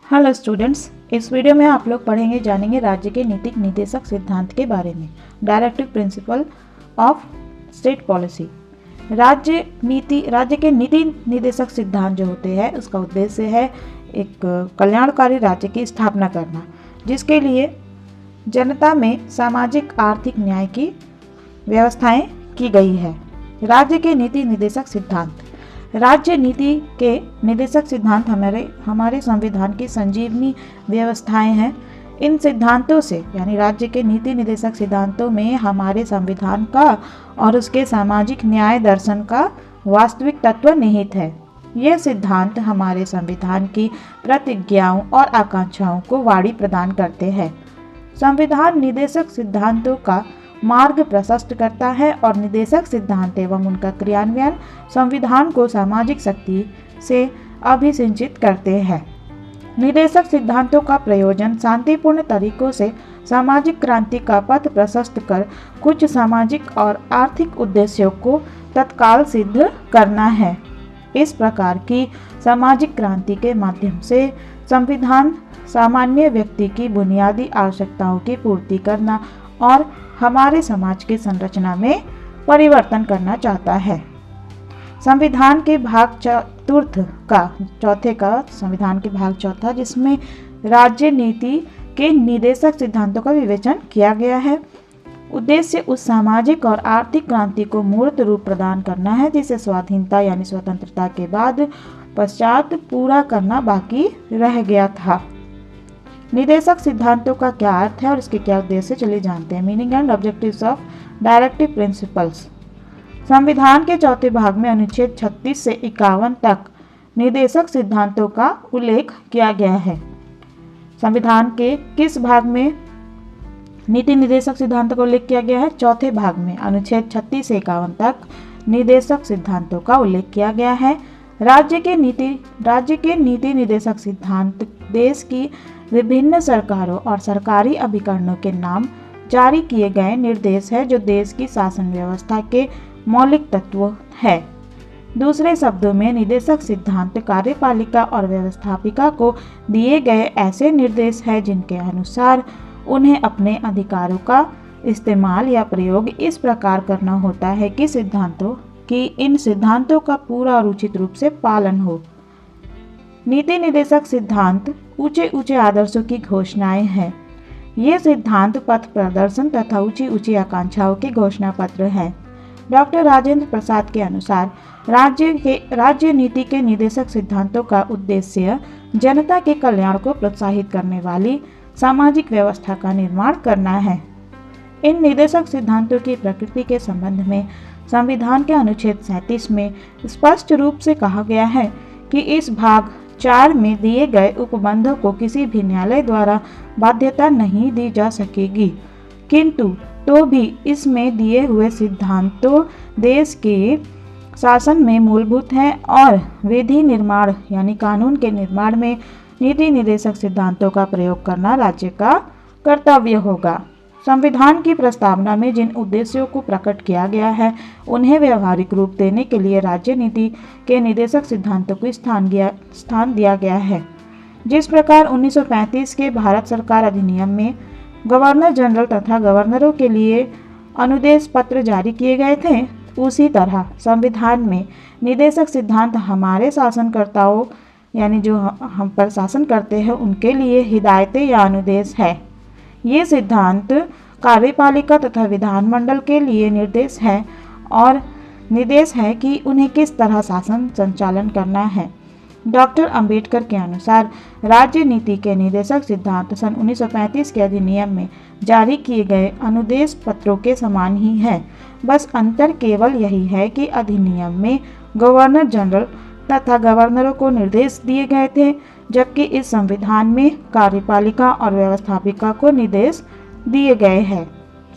Hello students, इस video में आप लोग पढ़ेंगे जानेंगे राज्य के नीतिक निर्देशक सिद्धांत के बारे में। Directive principle of state policy. राज्य के नीति निर्देशक सिद्धांत जो होते हैं उसका उद्देश्य है एक कल्याणकारी राज्य की स्थापना करना, जिसके लिए जनता में सामाजिक आर्थिक न्याय की व्यवस्थाएं की गई है। राज्य के नीति निर्देशक सिद्धांत। राज्य नीति के निर्देशक सिद्धांत हमारे संविधान की संजीवनी व्यवस्थाएं हैं। इन सिद्धांतों से यानी राज्य के नीति निर्देशक सिद्धांतों में हमारे संविधान का और उसके सामाजिक न्याय दर्शन का वास्तविक तत्व निहित है। ये सिद्धांत हमारे संविधान की प्रतिज्ञाओं और आकांक्षाओं को वाणी प्रदान करते हैं। संविधान निर्देशक सिद्धांतों का मार्ग प्रशस्त करता है और निर्देशक सिद्धांत एवं उनका क्रियान्वयन संविधान को सामाजिक शक्ति से अभिसिंचित करते हैं। निर्देशक सिद्धांतों का प्रयोजन शांतिपूर्ण तरीकों से सामाजिक क्रांति का पथ प्रशस्त कर कुछ सामाजिक और आर्थिक उद्देश्यों को तत्काल सिद्ध करना है। इस प्रकार की सामाजिक क्रांति के माध्यम से संविधान सामान्य व्यक्ति की बुनियादी आवश्यकताओं की पूर्ति करना और हमारे समाज की संरचना में परिवर्तन करना चाहता है। संविधान के भाग चौथे का संविधान के भाग चौथा, जिसमें राज्य नीति के निर्देशक सिद्धांतों का विवेचन किया गया है। उद्देश्य उस सामाजिक और आर्थिक क्रांति को मूर्त रूप प्रदान करना है जिसे स्वाधीनता यानी स्वतंत्रता के बाद पश्चात पूरा करना बाकी रह गया था। निर्देशक सिद्धांतों का क्या अर्थ है और इसके क्या उद्देश्य चलिए जानते हैं। Meaning and objectives of directive principles. संविधान के चौथे भाग में अनुच्छेद 36 से 51 तक निर्देशक सिद्धांतों का उल्लेख किया गया है। संविधान के किस भाग में नीति निर्देशक सिद्धांतों का उल्लेख किया गया है? चौथे भाग में अनुच्छेद 36 से 51 तक निर्देशक सिद्धांतों का उल्लेख किया गया है। राज्य के नीति निर्देशक सिद्धांत देश की विभिन्न सरकारों और सरकारी अभिकरणों के नाम जारी किए गए निर्देश है जो देश की शासन व्यवस्था के मौलिक तत्व है। दूसरे शब्दों में निर्देशक सिद्धांत कार्यपालिका और व्यवस्थापिका को दिए गए ऐसे निर्देश है जिनके अनुसार उन्हें अपने अधिकारों का इस्तेमाल या प्रयोग इस प्रकार करना होता है कि इन सिद्धांतों का पूरा और उचित रूप से पालन हो। नीति निर्देशक सिद्धांत ऊंचे आदर्शों की घोषणाएं हैं। ये सिद्धांत पथ प्रदर्शन तथा ऊंची आकांक्षाओं के घोषणा पत्र हैं। डॉक्टर राजेंद्र प्रसाद के अनुसार राज्य नीति के निर्देशक सिद्धांतों का उद्देश्य जनता के कल्याण को प्रोत्साहित करने वाली सामाजिक व्यवस्था का निर्माण करना है। इन निर्देशक सिद्धांतों की प्रकृति के संबंध में संविधान के अनुच्छेद 37 में स्पष्ट रूप से कहा गया है कि इस भाग 4 में दिए गए उपबंधों को किसी भी न्यायालय द्वारा बाध्यता नहीं दी जा सकेगी, किंतु तो भी इसमें दिए हुए सिद्धांतों देश के शासन में मूलभूत हैं और विधि निर्माण यानी कानून के निर्माण में नीति निर्देशक सिद्धांतों का प्रयोग करना राज्य का कर्तव्य होगा। संविधान की प्रस्तावना में जिन उद्देश्यों को प्रकट किया गया है उन्हें व्यवहारिक रूप देने के लिए राज्य नीति के निर्देशक सिद्धांतों को स्थान दिया गया है। जिस प्रकार 1935 के भारत सरकार अधिनियम में गवर्नर जनरल तथा गवर्नरों के लिए अनुदेश पत्र जारी किए गए थे, उसी तरह संविधान में निर्देशक सिद्धांत हमारे शासनकर्ताओं यानी जो हम पर शासन करते हैं उनके लिए हिदायतें या अनुदेश है। ये सिद्धांत कार्यपालिका तथा विधानमंडल के लिए निर्देश है कि उन्हें किस तरह शासन संचालन करना है। डॉक्टर अंबेडकर के अनुसार राज्य नीति के निर्देशक सिद्धांत सन 1935 के अधिनियम में जारी किए गए अनुदेश पत्रों के समान ही है। बस अंतर केवल यही है कि अधिनियम में गवर्नर जनरल तथा गवर्नरों को निर्देश दिए गए थे, जबकि इस संविधान में कार्यपालिका और व्यवस्थापिका को निर्देश दिए गए हैं।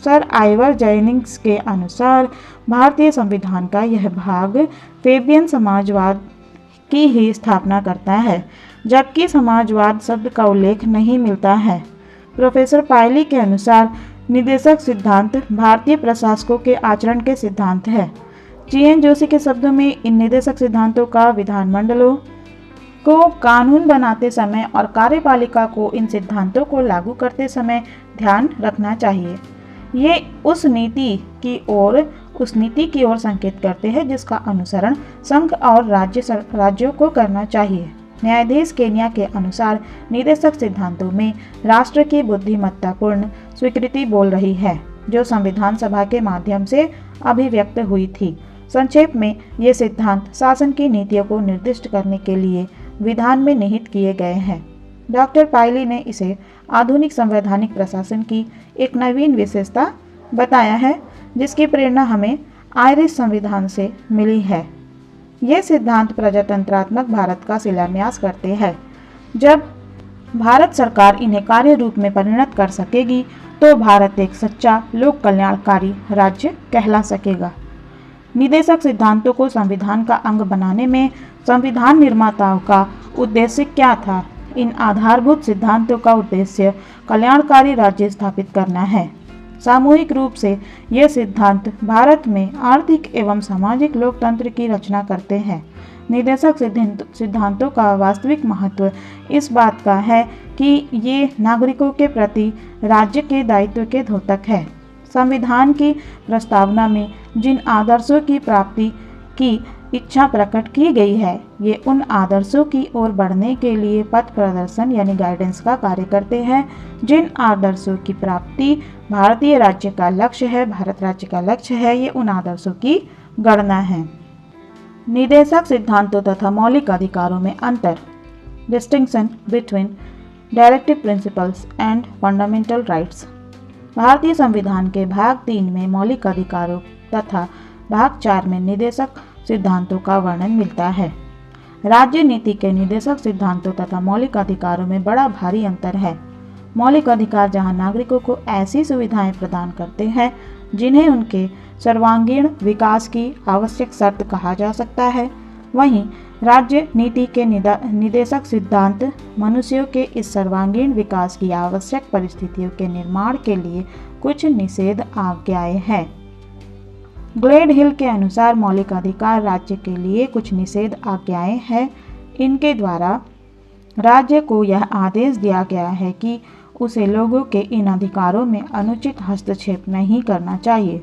सर आइवर जेनिंग्स के अनुसार भारतीय संविधान का यह भाग फेबियन समाजवाद की ही स्थापना करता है, जबकि समाजवाद शब्द का उल्लेख नहीं मिलता है। प्रोफेसर पायली के अनुसार निर्देशक सिद्धांत भारतीय प्रशासकों के आचरण के सिद्धांत है। GN जोशी के शब्दों में इन निर्देशक सिद्धांतों का विधानमंडलों को कानून बनाते समय और कार्यपालिका को इन सिद्धांतों को लागू करते समय ध्यान रखना चाहिए। ये उस नीति की ओर संकेत करते हैं जिसका अनुसरण संघ और राज्यों को करना चाहिए। न्यायाधीश केन्या के अनुसार निदेशक सिद्धांतों में राष्ट्र की बुद्धिमत्तापूर्ण स्वीकृति बोल रही है, जो संविधान सभा के माध्यम से अभिव्यक्त हुई थी। संक्षेप में, ये सिद्धांत शासन की नीतियों को निर्दिष्ट करने के लिए विधान में निहित किए गए हैं। डॉक्टर पायली ने इसे आधुनिक संवैधानिक प्रशासन की एक नवीन विशेषता बताया है, जिसकी प्रेरणा हमें आयरिश संविधान से मिली है। ये सिद्धांत प्रजातंत्रात्मक भारत का शिलान्यास करते हैं। जब भारत सरकार इन्हें कार्य रूप में परिणत कर सकेगी, तो भारत एक सच्चा लोक कल्याणकारी राज्य कहला सकेगा। निदेशक सिद्धांतों को संविधान का अंग बनाने में संविधान निर्माताओं का उद्देश्य क्या था? इन आधारभूत सिद्धांतों का उद्देश्य कल्याणकारी राज्य स्थापित करना है। सामूहिक रूप से ये सिद्धांत भारत में आर्थिक एवं सामाजिक लोकतंत्र की रचना करते हैं। निदेशक सिद्धांतों का वास्तविक महत्व इस बात का है कि ये नागरिकों के प्रति राज्य के दायित्व के द्योतक है। संविधान की प्रस्तावना में जिन आदर्शों की प्राप्ति की इच्छा प्रकट की गई है, ये उन आदर्शों की ओर बढ़ने के लिए पथ प्रदर्शन यानी गाइडेंस का कार्य करते हैं। जिन आदर्शों की प्राप्ति भारतीय राज्य का लक्ष्य है, भारत राज्य का लक्ष्य है, ये उन आदर्शों की गणना है। निदेशक सिद्धांतों तथा मौलिक अधिकारों में अंतर। Distinction between directive principles and fundamental rights. भारतीय संविधान के भाग 3 में मौलिक अधिकारों तथा भाग 4 में निदेशक सिद्धांतों का वर्णन मिलता है। राज्य नीति के निदेशक सिद्धांतों तथा मौलिक अधिकारों में बड़ा भारी अंतर है। मौलिक अधिकार जहां नागरिकों को ऐसी सुविधाएं प्रदान करते हैं जिन्हें उनके सर्वांगीण विकास की आवश्यक शर्त कहा जा सकता है, वहीं राज्य नीति के निदेशक सिद्धांत मनुष्यों के इस सर्वांगीण विकास की आवश्यक परिस्थितियों के निर्माण के लिए कुछ निषेध आज्ञाएं हैं। ग्लेड हिल के अनुसार मौलिक अधिकार राज्य के लिए कुछ निषेध आज्ञाएं हैं। इनके द्वारा राज्य को यह आदेश दिया गया है कि उसे लोगों के इन अधिकारों में अनुचित हस्तक्षेप नहीं करना चाहिए।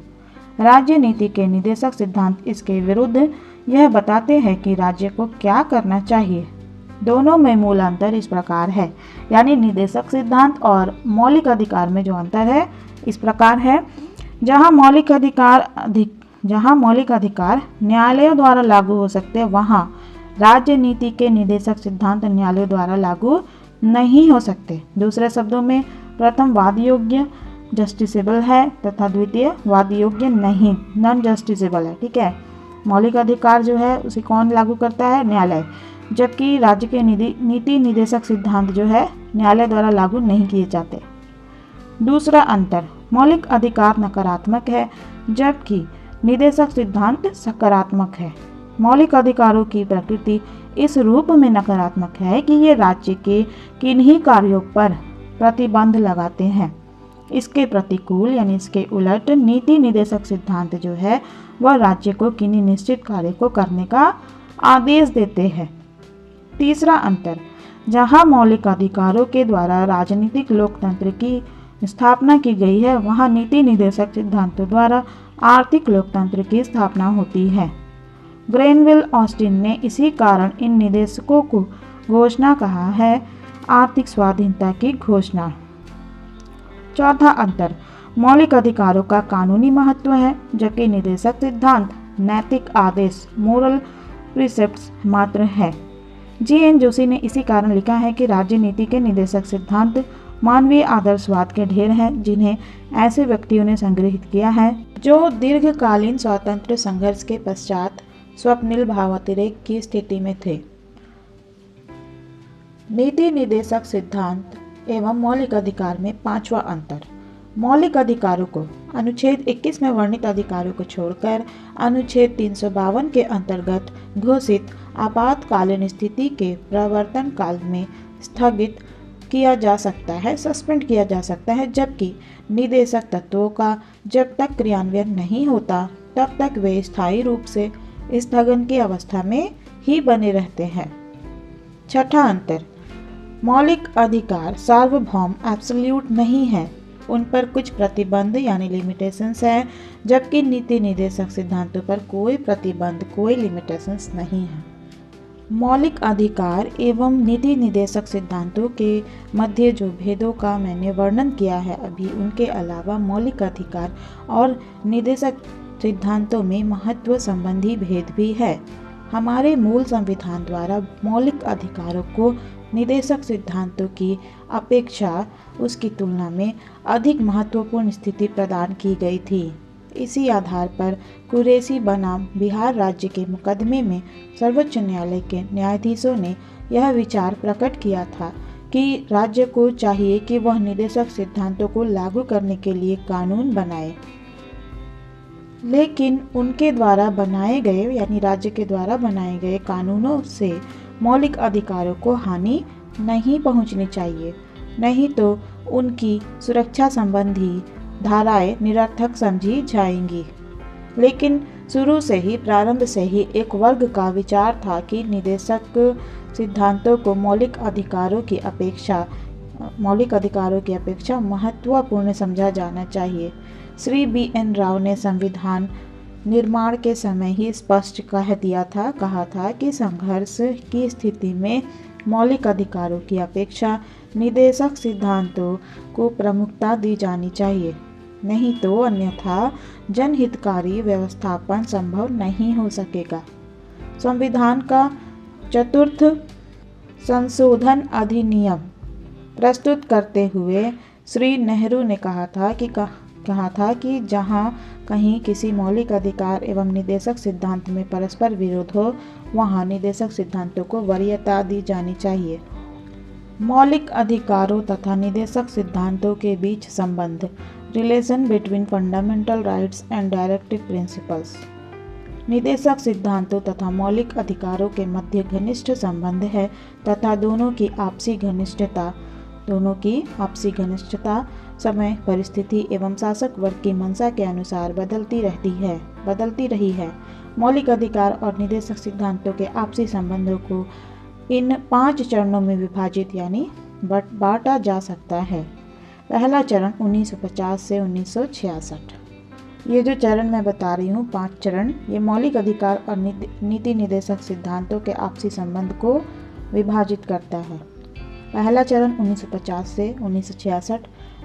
राज्य नीति के निदेशक सिद्धांत इसके विरुद्ध यह बताते हैं कि राज्य को क्या करना चाहिए। दोनों में मूल अंतर इस प्रकार है, यानी निदेशक सिद्धांत और मौलिक अधिकार में जो अंतर है इस प्रकार है। जहां मौलिक अधिकार न्यायालयों द्वारा लागू हो सकते हैं, वहां राज्य नीति के निदेशक सिद्धांत न्यायालयों द्वारा लागू नहीं हो सकते। दूसरे शब्दों में, प्रथम वाद योग्य जस्टिसेबल है तथा द्वितीय वाद योग्य नहीं, नॉन जस्टिसेबल है। ठीक है, मौलिक अधिकार जो है उसे कौन लागू करता है? न्यायालय। जबकि राज्य के नीति निदेशक सिद्धांत जो है न्यायालय द्वारा लागू नहीं किए जाते। दूसरा अंतर, मौलिक अधिकार नकारात्मक है जबकि निदेशक सिद्धांत सकारात्मक है। मौलिक अधिकारों की प्रकृति इस रूप में नकारात्मक है कि ये राज्य के किन्हीं कार्यों पर प्रतिबंध लगाते हैं। इसके प्रतिकूल यानी इसके उलट नीति निदेशक सिद्धांत जो है वह राज्य को किन्हीं निश्चित कार्य को करने का आदेश देते हैं। तीसरा अंतर, जहां मौलिक अधिकारों के द्वारा राजनीतिक लोकतंत्र की स्थापना की गई है, वहां नीति निदेशक सिद्धांतों द्वारा आर्थिक लोकतंत्र की स्थापना होती है। ग्रेनविल ऑस्टिन ने इसी कारण इन निदेशकों को घोषणा कहा है, आर्थिक स्वाधीनता की घोषणा। चौथा अंतर, मौलिक अधिकारों का कानूनी महत्व है जबकि निदेशक सिद्धांत नैतिक आदेश मोरल प्रिसेप्ट्स मात्र है। जी.एन. जोशी ने इसी कारण लिखा है कि राज्य नीति के निदेशक सिद्धांत मानवीय आदर्शवाद के ढेर हैं, जिन्हें ऐसे व्यक्तियों ने संग्रहित किया है जो दीर्घकालीन स्वातंत्र्य संघर्ष के पश्चात स्वप्निल भावातिरेक की स्थिति में थे। नीति निदेशक सिद्धांत एवं मौलिक अधिकार में पांचवा अंतर, मौलिक अधिकारों को अनुच्छेद 21 में वर्णित अधिकारों को छोड़कर अनुच्छेद 352 के अंतर्गत घोषित आपातकालीन स्थिति के प्रवर्तन काल में स्थगित किया जा सकता है, सस्पेंड किया जा सकता है, जबकि निदेशक तत्वों का जब तक क्रियान्वयन नहीं होता तब तक वे स्थायी रूप से स्थगन की अवस्था में ही बने रहते हैं। छठा अंतर, मौलिक अधिकार सार्वभौम एब्सोल्यूट नहीं है, उन पर कुछ प्रतिबंध यानी लिमिटेशंस है, जबकि नीति निर्देशक सिद्धांतों पर कोई प्रतिबंध कोई लिमिटेशंस नहीं है। मौलिक अधिकार एवं नीति निर्देशक सिद्धांतों के मध्य जो भेदों का मैंने वर्णन किया है अभी, उनके अलावा मौलिक अधिकार और निर्देशक सिद्धांतों में महत्व संबंधी भेद भी है। हमारे मूल संविधान द्वारा मौलिक अधिकारों को निर्देशक सिद्धांतों की अपेक्षा उसकी तुलना में अधिक महत्वपूर्ण स्थिति प्रदान की गई थी। इसी आधार पर कुरैशी बनाम बिहार राज्य के मुकदमे में सर्वोच्च न्यायालय के न्यायाधीशों ने यह विचार प्रकट किया था कि राज्य को चाहिए कि वह निर्देशक सिद्धांतों को लागू करने के लिए कानून बनाए, लेकिन उनके द्वारा बनाए गए यानी राज्य के द्वारा बनाए गए कानूनों से मौलिक अधिकारों को हानि नहीं पहुंचनी चाहिए, नहीं तो उनकी सुरक्षा संबंधी धाराएं निरर्थक समझी जाएंगी। लेकिन शुरू से ही प्रारंभ से ही एक वर्ग का विचार था कि निर्देशक सिद्धांतों को मौलिक अधिकारों की अपेक्षा महत्वपूर्ण समझा जाना चाहिए। श्री BN राव ने संविधान निर्माण के समय ही स्पष्ट कहा था कि संघर्ष की स्थिति में मौलिक अधिकारों की अपेक्षा निर्देशक सिद्धांतों को प्रमुखता दी जानी चाहिए, नहीं तो अन्यथा जनहितकारी व्यवस्थापन संभव नहीं हो सकेगा। संविधान का चतुर्थ संशोधन अधिनियम प्रस्तुत करते हुए श्री नेहरू ने कहा था कि जहां कहीं किसी मौलिक अधिकार एवं निर्देशक सिद्धांत में परस्पर विरोध हो, वहां निर्देशक सिद्धांतों को वरीयता दी जानी चाहिए। मौलिक अधिकारों तथा निर्देशक सिद्धांतों के बीच संबंध, relation between fundamental rights and directive principles. निर्देशक सिद्धांतों तथा मौलिक अधिकारों के मध्य घनिष्ठ संबंध है तथा दोनों की आपसी घनिष्ठता समय, परिस्थिति एवं शासक वर्ग की मंशा के अनुसार बदलती रही है। मौलिक अधिकार और निर्देशक सिद्धांतों के आपसी संबंधों को इन 5 चरणों में विभाजित यानी बांटा जा सकता है। पहला चरण 1950 से 1966। ये जो चरण मैं बता रही हूँ 5 चरण, ये मौलिक अधिकार और नीति निर्देशक सिद्धांतों के आपसी संबंध को विभाजित करता है। पहला चरण 1950 से 1966,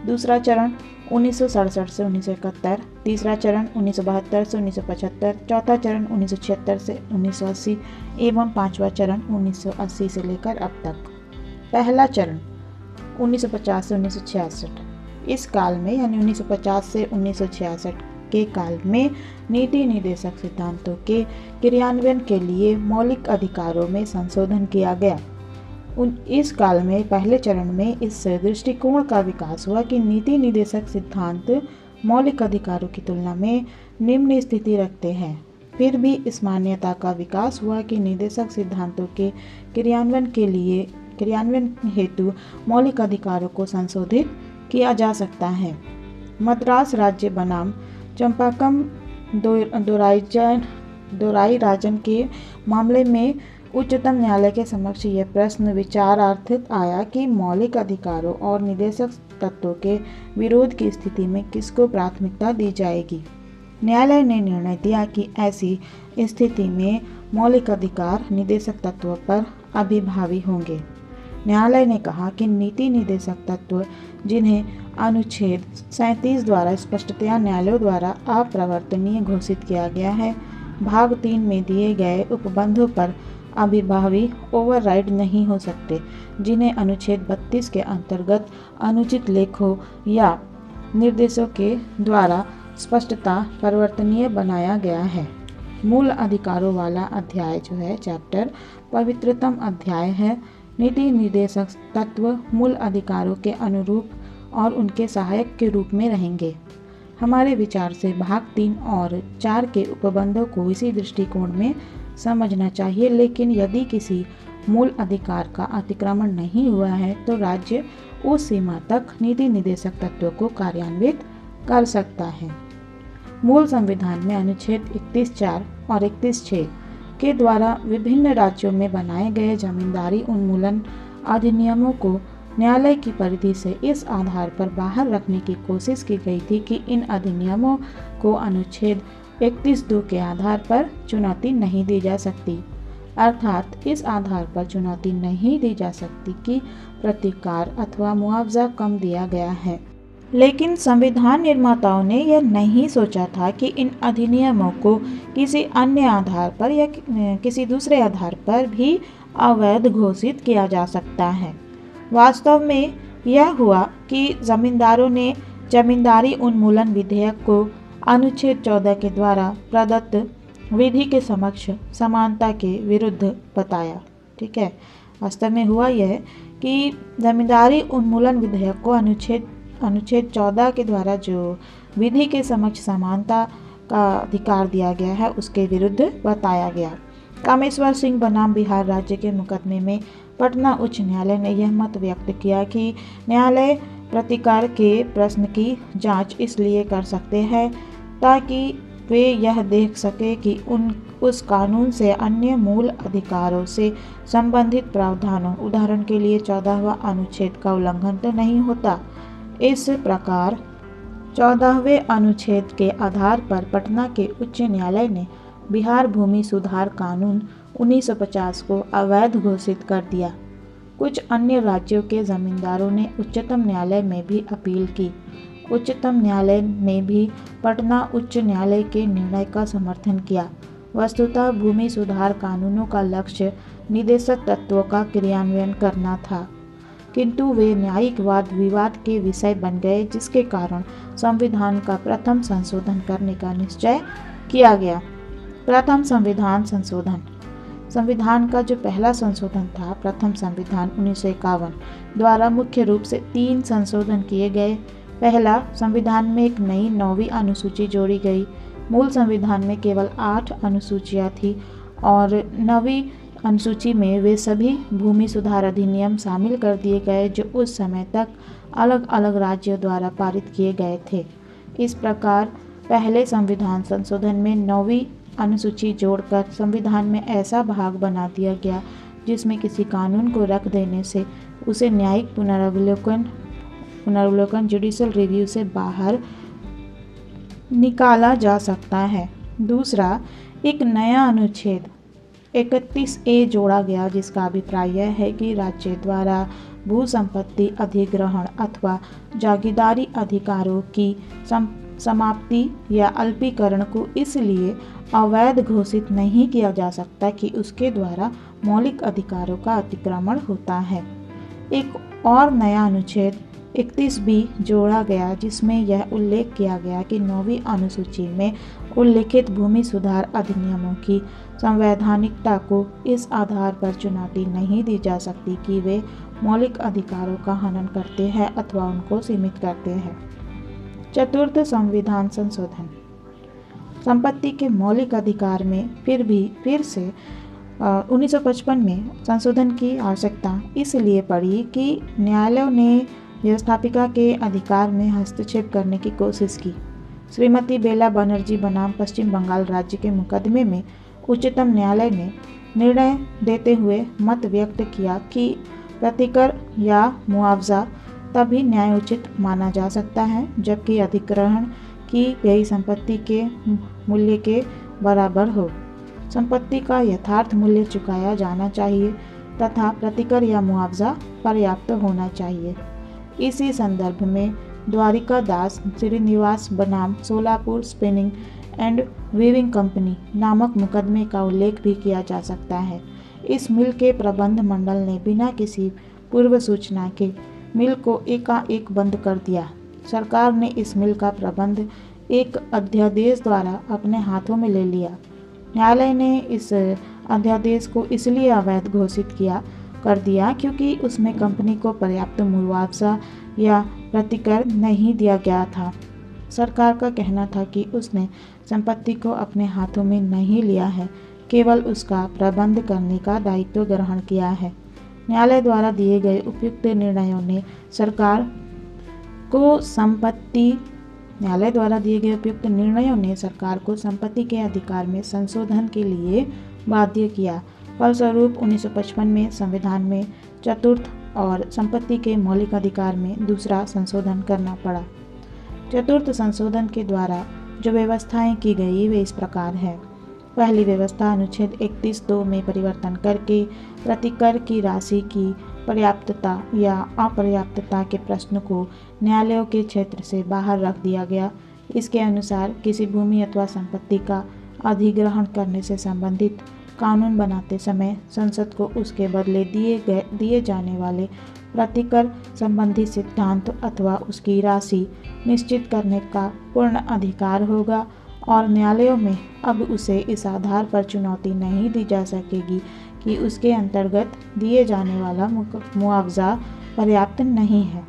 दूसरा चरण 1967 से 1971, तीसरा चरण 1972 से 1975, चौथा चरण 1976 से 1980 एवं पांचवा चरण 1980 से लेकर अब तक। पहला चरण 1950 से 1966। इस काल में यानी 1950 से 1966 के काल में नीति निर्देशक सिद्धांतों के क्रियान्वयन के लिए मौलिक अधिकारों में संशोधन किया गया। इस काल में पहले चरण में इस दृष्टिकोण का विकास हुआ कि नीति निर्देशक सिद्धांत मौलिक अधिकारों की तुलना में निम्न स्थिति रखते हैं। फिर भी इस मान्यता का विकास हुआ कि निर्देशक सिद्धांतों के क्रियान्वयन हेतु मौलिक अधिकारों को संशोधित किया जा सकता है। मद्रास राज्य बनाम चंपाकम दोराईराजन के मामले में उच्चतम न्यायालय के समक्ष यह प्रश्न विचारार्थ आया कि मौलिक अधिकारों और निर्देशक तत्वों के विरोध की स्थिति में किसको प्राथमिकता दी जाएगी। न्यायालय ने निर्णय दिया कि ऐसी स्थिति में मौलिक अधिकार निर्देशक तत्वों पर अभिभावी होंगे। न्यायालय ने कहा कि नीति निर्देशक तत्व जिन्हें अनुच्छेद 37 द्वारा स्पष्टतया न्यायालयों द्वारा अप्रवर्तनीय घोषित किया गया है, भाग 3 में दिए गए उपबंधों पर अभिभावी ओवरराइड नहीं हो सकते, जिन्हें अनुच्छेद 32 के अंतर्गत अनुचित लेखों या निर्देशों के द्वारा स्पष्टता परिवर्तनीय बनाया गया है। मूल अधिकारों वाला अध्याय जो है चैप्टर पवित्रतम अध्याय है। नीति निर्देशक तत्व मूल अधिकारों के अनुरूप और उनके सहायक के रूप में रहेंगे। हमारे विचार से भाग 3 और 4 के उपबंधों को इसी दृष्टिकोण में समझना चाहिए, लेकिन यदि किसी मूल अधिकार का अतिक्रमण नहीं हुआ है तो राज्य उस सीमा तक नीति निर्देशक तत्वों को कार्यान्वित कर सकता है। मूल संविधान में अनुच्छेद 31(4) और 31(6) के द्वारा विभिन्न राज्यों में बनाए गए जमींदारी उन्मूलन अधिनियमों को न्यायालय की परिधि से इस आधार पर बाहर रखने की कोशिश की गई थी कि इन अधिनियमों को अनुच्छेद 31(2) के आधार पर चुनौती नहीं दी जा सकती, अर्थात इस आधार पर चुनौती नहीं दी जा सकती कि प्रतिकार अथवा मुआवजा कम दिया गया है। लेकिन संविधान निर्माताओं ने यह नहीं सोचा था कि इन अधिनियमों को किसी अन्य आधार पर या किसी दूसरे आधार पर भी अवैध घोषित किया जा सकता है। वास्तव में यह हुआ कि जमींदारों ने जमींदारी उन्मूलन विधेयक को अनुच्छेद 14 के द्वारा प्रदत्त विधि के समक्ष समानता के विरुद्ध बताया। ठीक है, वास्तव में हुआ यह कि जमींदारी उन्मूलन विधेयक को अनुच्छेद 14 के द्वारा जो विधि के समक्ष समानता का अधिकार दिया गया है उसके विरुद्ध बताया गया। कामेश्वर सिंह बनाम बिहार राज्य के मुकदमे में पटना उच्च न्यायालय ने यह मत व्यक्त किया कि न्यायालय प्रतिकार के प्रश्न की जांच इसलिए कर सकते हैं ताकि वे यह देख सके कि उस कानून से अन्य मूल अधिकारों से संबंधित प्रावधानों, उदाहरण के लिए 14वां अनुच्छेद का उल्लंघन तो नहीं होता। इस प्रकार 14वें अनुच्छेद के आधार पर पटना के उच्च न्यायालय ने बिहार भूमि सुधार कानून 1950 को अवैध घोषित कर दिया। कुछ अन्य राज्यों के जमींदारों ने उच्चतम न्यायालय में भी अपील की। उच्चतम न्यायालय ने भी पटना उच्च न्यायालय के निर्णय का समर्थन किया। वस्तुतः भूमि सुधार कानूनों का लक्ष्य निदेशक तत्वों का क्रियान्वयन करना था, किंतु वे न्यायिक वाद विवाद के विषय बन गए, जिसके कारण संविधान का प्रथम संशोधन करने का निश्चय किया गया। प्रथम संविधान संशोधन। संविधान का जो पहला संशोधन था, प्रथम संविधान 1951 द्वारा मुख्य रूप से 3 संशोधन किए गए। पहला, संविधान में एक नई 9वीं अनुसूची जोड़ी गई। मूल संविधान में केवल 8 अनुसूचियां थी और 9वीं अनुसूची में वे सभी भूमि सुधार अधिनियम शामिल कर दिए गए जो उस समय तक अलग अलग राज्यों द्वारा पारित किए गए थे। इस प्रकार पहले संविधान संशोधन में 9वीं अनुसूची जोड़कर संविधान में ऐसा भाग बना दिया गया जिसमें किसी कानून को रख देने से उसे न्यायिक पुनर्विलोकन जुडिशियल रिव्यू से बाहर निकाला जा सकता है। दूसरा, एक नया अनुच्छेद 31A जोड़ा गया जिसका अभिप्राय यह है कि राज्य द्वारा भू संपत्ति अधिग्रहण अथवा जागीरदारी अधिकारों की समाप्ति या अल्पीकरण को इसलिए अवैध घोषित नहीं किया जा सकता कि उसके द्वारा मौलिक अधिकारों का अतिक्रमण होता है। एक और नया अनुच्छेद 31B जोड़ा गया जिसमें यह उल्लेख किया गया कि 9वीं अनुसूची में उल्लिखित भूमि सुधार अधिनियमों की संवैधानिकता को इस आधार पर चुनौती नहीं दी जा सकती कि वे मौलिक अधिकारों का हनन करते हैं अथवा उनको सीमित करते हैं। चतुर्थ संविधान संशोधन। संपत्ति के मौलिक अधिकार में फिर से 1955 में संशोधन की आवश्यकता इसलिए पड़ी कि न्यायालयों ने व्यवस्थापिका के अधिकार में हस्तक्षेप करने की कोशिश की। श्रीमती बेला बनर्जी बनाम पश्चिम बंगाल राज्य के मुकदमे में उच्चतम न्यायालय ने निर्णय देते हुए मत व्यक्त किया कि प्रतिकर या मुआवजा तभी न्यायोचित माना जा सकता है जबकि अधिग्रहण की गई संपत्ति के मूल्य के बराबर हो। संपत्ति का यथार्थ मूल्य चुकाया जाना चाहिए तथा प्रतिकर या मुआवजा पर्याप्त होना चाहिए। इसी संदर्भ में द्वारिका दास श्रीनिवास बनाम Solapur spinning and weaving company नामक मुकदमे का उल्लेख भी किया जा सकता है। इस मिल के प्रबंध मंडल ने बिना किसी पूर्व सूचना के मिल को एकाएक बंद कर दिया। सरकार ने इस मिल का प्रबंध एक अध्यादेश द्वारा अपने हाथों में ले लिया। न्यायालय ने इस अध्यादेश को इसलिए अवैध घोषित कर दिया क्योंकि उसमें कंपनी को पर्याप्त मुआवजा या प्रतिकर नहीं दिया गया था। सरकार का कहना था कि उसने संपत्ति को अपने हाथों में नहीं लिया है, केवल उसका प्रबंध करने का दायित्व ग्रहण किया है। न्यायालय द्वारा दिए गए उपयुक्त निर्णयों ने सरकार को संपत्ति के अधिकार में संशोधन के लिए बाध्य किया। फलस्वरूप 1955 में संविधान में चतुर्थ और संपत्ति के मौलिक अधिकार में दूसरा संशोधन करना पड़ा। चतुर्थ संशोधन के द्वारा जो व्यवस्थाएं की गई वे इस प्रकार है। पहली व्यवस्था अनुच्छेद 31(2) में परिवर्तन करके प्रतिकर की राशि की पर्याप्तता या अपर्याप्तता के प्रश्न को न्यायालयों के क्षेत्र से बाहर रख दिया गया। इसके अनुसार किसी भूमि अथवा संपत्ति का अधिग्रहण करने से संबंधित कानून बनाते समय संसद को उसके बदले दिए जाने वाले प्रतिकर संबंधी सिद्धांत अथवा उसकी राशि निश्चित करने का पूर्ण अधिकार होगा और न्यायालयों में अब उसे इस आधार पर चुनौती नहीं दी जा सकेगी कि उसके अंतर्गत दिए जाने वाला मुआवजा पर्याप्त नहीं है।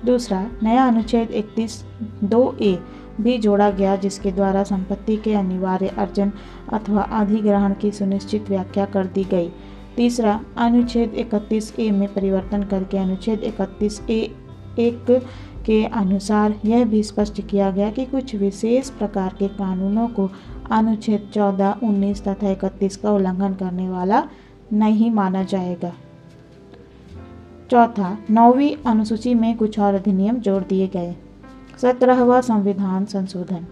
दूसरा, नया अनुच्छेद 31(2)(a) भी जोड़ा गया जिसके द्वारा संपत्ति के अनिवार्य अर्जन अथवा अधिग्रहण की सुनिश्चित व्याख्या कर दी गई। तीसरा, अनुच्छेद 31(a) में परिवर्तन करके अनुच्छेद 31(a)(1) के अनुसार यह भी स्पष्ट किया गया कि कुछ विशेष प्रकार के कानूनों को अनुच्छेद 14, 19 तथा 31 का उल्लंघन करने वाला नहीं माना जाएगा। चौथा, 9वीं अनुसूची में कुछ और अधिनियम जोड़ दिए गए। 17वां संविधान संशोधन।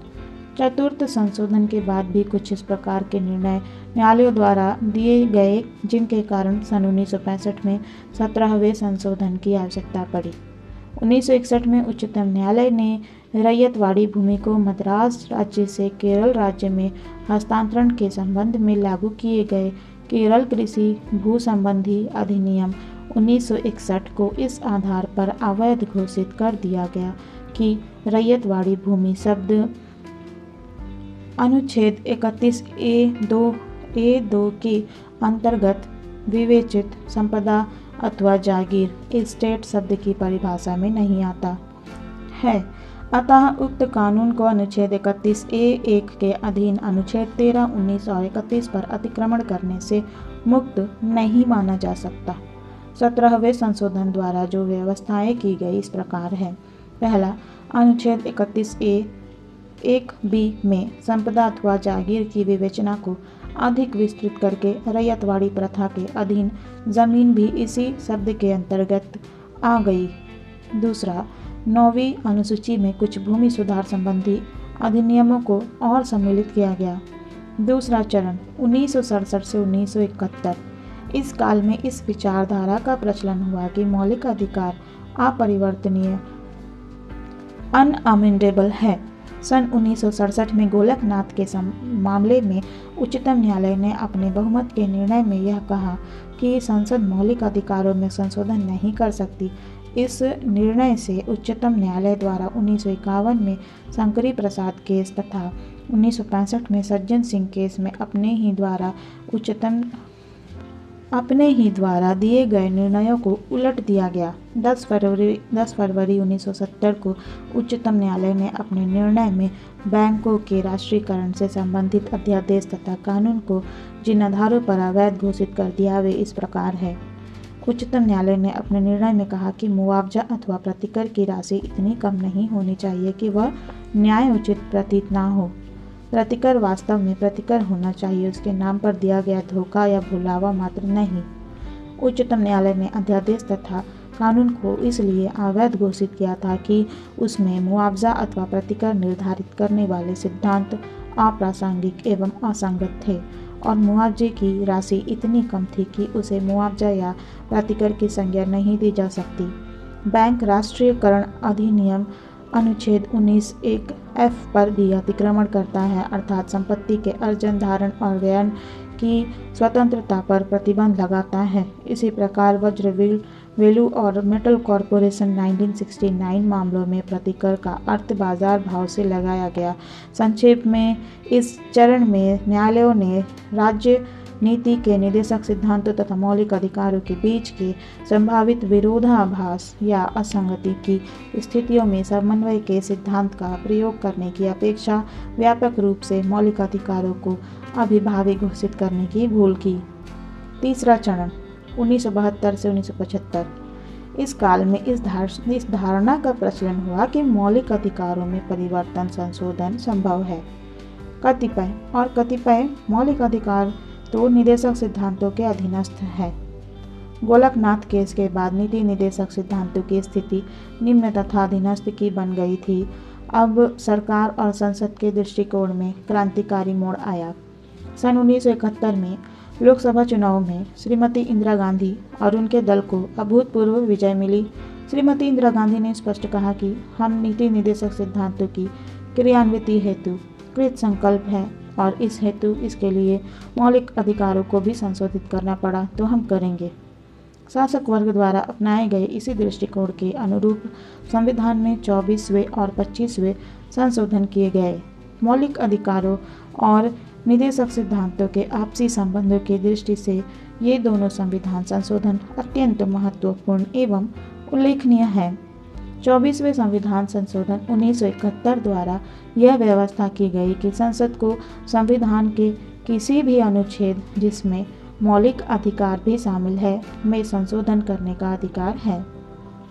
चतुर्थ संशोधन के बाद भी कुछ इस प्रकार के निर्णय न्यायालयों द्वारा दिए गए जिनके कारण सन 1965 में 17वें संशोधन की आवश्यकता पड़ी। 1961 में उच्चतम न्यायालय ने रैयतवाड़ी भूमि को मद्रास राज्य से केरल राज्य में हस्तांतरण के संबंध में लागू किए गए केरल कृषि भू संबंधी अधिनियम 1961 को इस आधार पर अवैध घोषित कर दिया गया कि रैयतवाड़ी भूमि शब्द अनुच्छेद 31(a)(2) के अंतर्गत विवेचित संपदा अथवा जागीर एस्टेट शब्द की परिभाषा में नहीं आता है। अतः उक्त कानून को अनुच्छेद 31(a)(1) के अधीन अनुच्छेद 13, 19 और 31 पर अतिक्रमण करने से मुक्त नहीं माना जा सकता। 17वें संशोधन द्वारा जो व्यवस्थाएं की गई इस प्रकार है। पहला, अनुच्छेद 31(a)(1)(b) में संपदा अथवा जागीर की विवेचना को अधिक विस्तृत करके रैयतवाड़ी प्रथा के अधीन जमीन भी इसी शब्द के अंतर्गत आ गई। दूसरा, 9वीं अनुसूची में कुछ भूमि सुधार संबंधी अधिनियमों को और सम्मिलित किया गया। दूसरा चरण 1967 से 1971। इस काल में इस विचारधारा का प्रचलन हुआ कि मौलिक अधिकार अपरिवर्तनीय अनअमेंडेबल है। सन 1967 में गोलकनाथ के मामले में उच्चतम न्यायालय ने अपने बहुमत के निर्णय में यह कहा कि संसद मौलिक अधिकारों में संशोधन नहीं कर सकती। इस निर्णय से उच्चतम न्यायालय द्वारा 1951 में शंकरी प्रसाद केस तथा 1965 में सज्जन सिंह केस में अपने ही द्वारा दिए गए निर्णयों को उलट दिया गया। 10 फरवरी 1970 को उच्चतम न्यायालय ने अपने निर्णय में बैंकों के राष्ट्रीयकरण से संबंधित अध्यादेश तथा कानून को जिन आधारों पर अवैध घोषित कर दिया वे इस प्रकार है। उच्चतम न्यायालय ने अपने निर्णय में कहा कि मुआवजा अथवा प्रतिकर की राशि इतनी कम नहीं होनी चाहिए कि वह न्यायोचित प्रतीत ना हो। प्रतिकर वास्तव में प्रतिकर होना चाहिए, उसके नाम पर दिया गया धोखा या भुलावा मात्र नहीं। उच्चतम न्यायालय ने अध्यादेश तथा कानून को इसलिए अवैध घोषित किया था कि उसमें मुआवजा अथवा प्रतिकर निर्धारित करने वाले सिद्धांत अप्रासंगिक एवं असंगत थे और मुआवजे की राशि इतनी कम थी कि उसे मुआवजा या प्रतिकर की संज्ञा नहीं दी जा सकती। बैंक राष्ट्रीयकरण अधिनियम अनुच्छेद 19(1)(f) पर भी अतिक्रमण करता है, अर्थात संपत्ति के अर्जन, धारण और व्यय की स्वतंत्रता पर प्रतिबंध लगाता है। इसी प्रकार वज्र, वेलू और मेटल कॉरपोरेशन 1969 मामलों में प्रतिकर का अर्थ बाजार भाव से लगाया गया। संक्षेप में, इस चरण में न्यायालयों ने राज्य नीति के निदेशक सिद्धांतों तथा मौलिक अधिकारों के बीच के संभावित विरोधाभास या असंगति की स्थितियों में समन्वय के सिद्धांत का प्रयोग करने की अपेक्षा व्यापक रूप से मौलिक अधिकारों को अभिभावी घोषित करने की भूल की। तीसरा चरण 1972 से 1975। इस काल में इस धारणा का प्रचलन हुआ कि मौलिक अधिकारों में परिवर्तन संशोधन संभव है। कतिपय मौलिक अधिकार तो निदेशक सिद्धांतों के अधीनस्थ है। गोलकनाथ केस के बाद नीति निदेशक सिद्धांतों की स्थिति निम्न तथा अधीनस्थ की बन गई थी। अब सरकार और संसद के दृष्टिकोण में क्रांतिकारी मोड़ आया। सन 1971 में लोकसभा चुनाव में श्रीमती इंदिरा गांधी और उनके दल को अभूतपूर्व विजय मिली। श्रीमती इंदिरा गांधी ने स्पष्ट कहा कि हम नीति निदेशक सिद्धांतों की क्रियान्विति हेतु कृत संकल्प है और इस हेतु इसके लिए मौलिक अधिकारों को भी संशोधित करना पड़ा तो हम करेंगे। शासक वर्ग द्वारा अपनाए गए इसी दृष्टिकोण के अनुरूप संविधान में 24वें और 25वें संशोधन किए गए। मौलिक अधिकारों और निदेशक सिद्धांतों के आपसी संबंधों की दृष्टि से ये दोनों संविधान संशोधन अत्यंत महत्वपूर्ण एवं उल्लेखनीय है। 24वें संविधान संशोधन 1971 द्वारा यह व्यवस्था की गई कि संसद को संविधान के किसी भी अनुच्छेद जिसमें मौलिक अधिकार भी शामिल है में संशोधन करने का अधिकार है।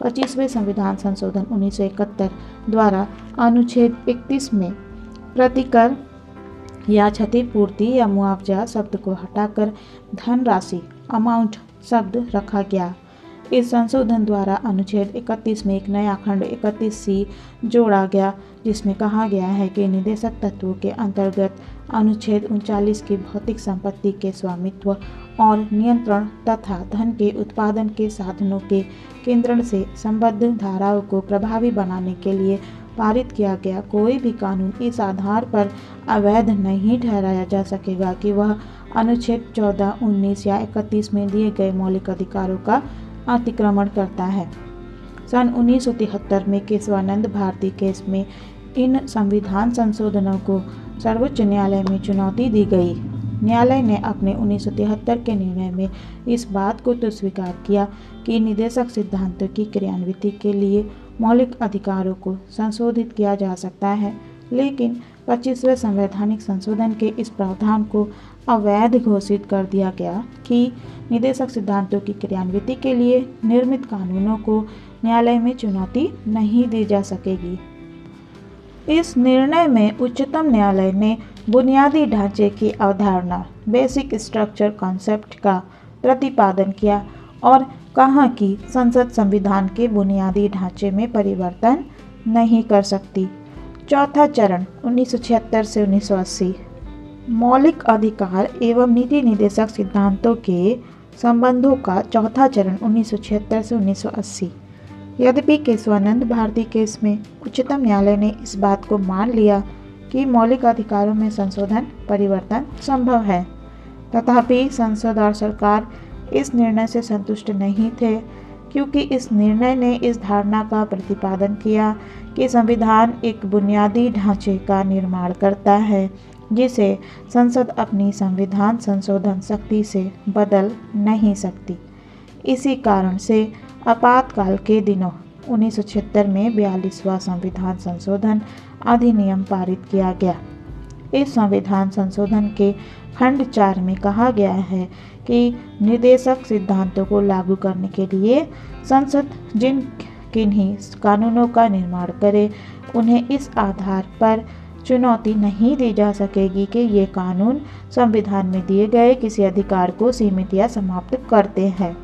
25वें संविधान संशोधन 1971 द्वारा अनुच्छेद 31 में प्रतिकर या क्षतिपूर्ति या मुआवजा शब्द को हटाकर धनराशि अमाउंट शब्द रखा गया। इस संशोधन द्वारा अनुच्छेद 31 में एक नया खंड 31C जोड़ा गया जिसमें कहा गया है कि निदेशक तत्वों के अंतर्गत अनुच्छेद 39 की भौतिक संपत्ति के स्वामित्व और नियंत्रण तथा धन के उत्पादन के साधनों के केंद्रण से संबद्ध धाराओं को प्रभावी बनाने के लिए पारित किया गया कोई भी कानून इस आधार पर अवैध नहीं ठहराया जा सकेगा कि वह अनुच्छेद 14, 19 या 31 में दिए गए मौलिक अधिकारों का अतिक्रमण करता है। सन 1973 में केशवानंद भारती केस में इन संविधान संशोधनों को सर्वोच्च न्यायालय में चुनौती दी गई। न्यायालय ने अपने 1973 के निर्णय में इस बात को तो स्वीकार किया कि निदेशक सिद्धांतों की क्रियान्विति के लिए मौलिक अधिकारों को संशोधित किया जा सकता है, लेकिन 25वें संवैधानिक संशोधन के इस प्रावधान को अवैध घोषित कर दिया गया कि निदेशक सिद्धांतों की क्रियान्विति के लिए निर्मित कानूनों को न्यायालय में चुनौती नहीं दी जा सकेगी। इस निर्णय में उच्चतम न्यायालय ने बुनियादी ढांचे की अवधारणा बेसिक स्ट्रक्चर कॉन्सेप्ट का प्रतिपादन किया और कहा कि संसद संविधान के बुनियादी ढांचे में परिवर्तन नहीं कर सकती। चौथा चरण 1976 से 1980 मौलिक अधिकार एवं नीति निदेशक सिद्धांतों के संबंधों का चौथा चरण 1976 से 1980। यद्यपि केशवानंद भारती केस में उच्चतम न्यायालय ने इस बात को मान लिया कि मौलिक अधिकारों में संशोधन परिवर्तन संभव है, तथापि संसद और सरकार इस निर्णय से संतुष्ट नहीं थे, क्योंकि इस निर्णय ने इस धारणा का प्रतिपादन किया कि संविधान एक बुनियादी ढांचे का निर्माण करता है जिसे संसद अपनी संविधान संशोधन शक्ति से बदल नहीं सकती। इसी कारण से आपातकाल के दिनों 1976 में 42वां संविधान संशोधन अधिनियम पारित किया गया। इस संविधान संशोधन के खंड 4 में कहा गया है कि निदेशक सिद्धांतों को लागू करने के लिए संसद जिन किन्हीं कानूनों का निर्माण करे उन्हें इस आधार पर चुनौती नहीं दी जा सकेगी कि ये कानून संविधान में दिए गए किसी अधिकार को सीमित या समाप्त करते हैं।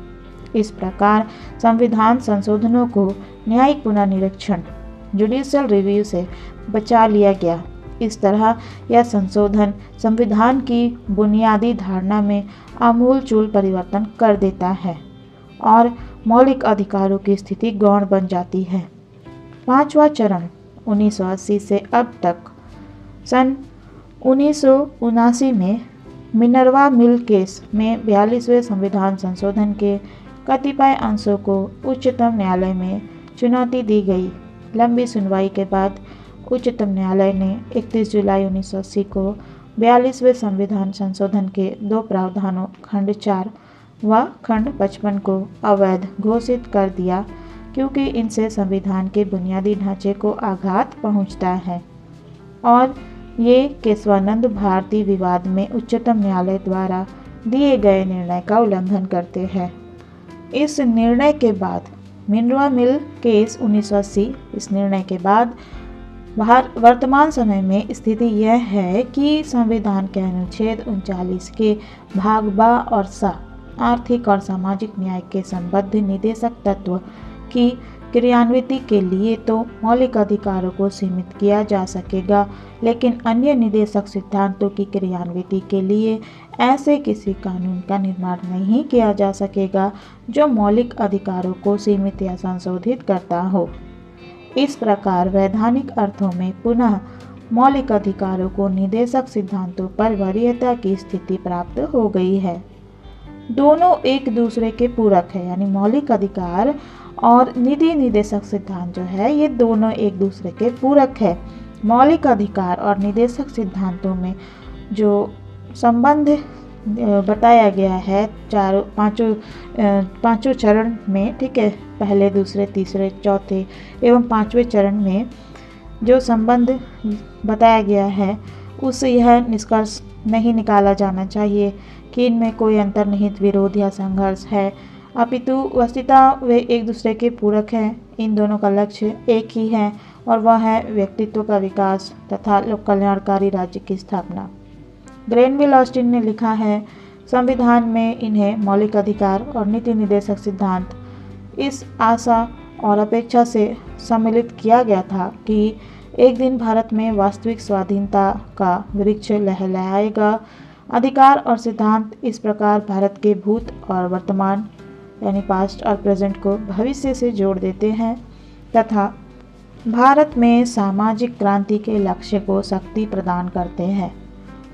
इस प्रकार संविधान संशोधनों को न्यायिक पुनर्निरीक्षण जुडिशियल रिव्यू से बचा लिया गया। इस तरह यह संशोधन संविधान की बुनियादी धारणा में आमूलचूल परिवर्तन कर देता है और मौलिक अधिकारों की स्थिति गौण बन जाती है। पांचवा चरण 1980 से अब तक। सन 1979 में मिनर्वा मिल केस में 42वें संविधान संशोधन के कतिपय अंशों को उच्चतम न्यायालय में चुनौती दी गई। लंबी सुनवाई के बाद उच्चतम न्यायालय ने 31 जुलाई 1980 को 42वें संविधान संशोधन के दो प्रावधानों खंड 4 व खंड 55 को अवैध घोषित कर दिया, क्योंकि इनसे संविधान के बुनियादी ढांचे को आघात पहुंचता है और ये केशवानंद भारती विवाद में उच्चतम न्यायालय द्वारा दिए गए निर्णय का उल्लंघन करते हैं। इस निर्णय के बाद मिनर्वा मिल केस 1980, इस निर्णय के बाद वर्तमान समय में स्थिति यह है कि संविधान के अनुच्छेद 39 के भाग ब और स आर्थिक और सामाजिक न्याय के संबद्ध निदेशक तत्व की क्रियान्विति के लिए तो मौलिक अधिकारों को सीमित किया जा सकेगा, लेकिन अन्य निदेशक सिद्धांतों की क्रियान्विति के लिए ऐसे किसी कानून का निर्माण नहीं किया जा सकेगा जो मौलिक अधिकारों को सीमित या संशोधित करता हो। इस प्रकार वैधानिक अर्थों में पुनः मौलिक अधिकारों को निदेशक सिद्धांतों पर वरीयता की स्थिति प्राप्त हो गई है। दोनों एक दूसरे के पूरक है, यानी मौलिक अधिकार और नीति निदेशक सिद्धांत जो है ये दोनों एक दूसरे के पूरक है। मौलिक अधिकार और निदेशक सिद्धांतों में जो संबंध बताया गया है पांचों चरण में, ठीक है, पहले दूसरे तीसरे चौथे एवं पांचवें चरण में जो संबंध बताया गया है उससे यह निष्कर्ष नहीं निकाला जाना चाहिए कि इनमें कोई अंतर्निहित विरोध या संघर्ष है, अपितु वस्तुतः वे एक दूसरे के पूरक हैं। इन दोनों का लक्ष्य एक ही है और वह है व्यक्तित्व का विकास तथा लोक कल्याणकारी राज्य की स्थापना। ग्रेनविल ऑस्टिन ने लिखा है, संविधान में इन्हें मौलिक अधिकार और नीति निदेशक सिद्धांत इस आशा और अपेक्षा से सम्मिलित किया गया था कि एक दिन भारत में वास्तविक स्वाधीनता का वृक्ष लहलहाएगा। अधिकार और सिद्धांत इस प्रकार भारत के भूत और वर्तमान यानी पास्ट और प्रेजेंट को भविष्य से जोड़ देते हैं तथा भारत में सामाजिक क्रांति के लक्ष्य को शक्ति प्रदान करते हैं।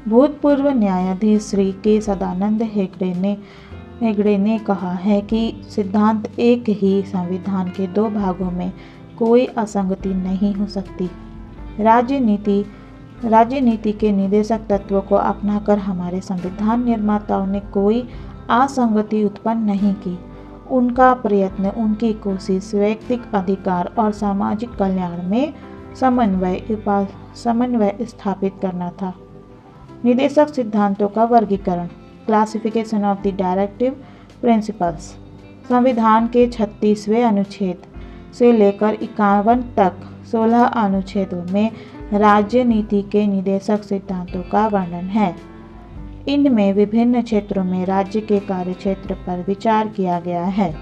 भूतपूर्व न्यायाधीश श्री के सदानंद हेगड़े ने कहा है कि सिद्धांत एक ही संविधान के दो भागों में कोई असंगति नहीं हो सकती। राजनीति के निदेशक तत्वों को अपनाकर हमारे संविधान निर्माताओं ने कोई असंगति उत्पन्न नहीं की। उनका प्रयत्न, उनकी कोशिश व्यक्तिगत अधिकार और सामाजिक कल्याण में समन्वय स्थापित करना था। निदेशक सिद्धांतों का वर्गीकरण, classification of the directive principles. संविधान के 36वें अनुच्छेद से लेकर 51 तक 16 अनुच्छेदों में राज्य नीति के निदेशक सिद्धांतों का वर्णन है। इनमें विभिन्न क्षेत्रों में राज्य के कार्यक्षेत्र पर विचार किया गया है,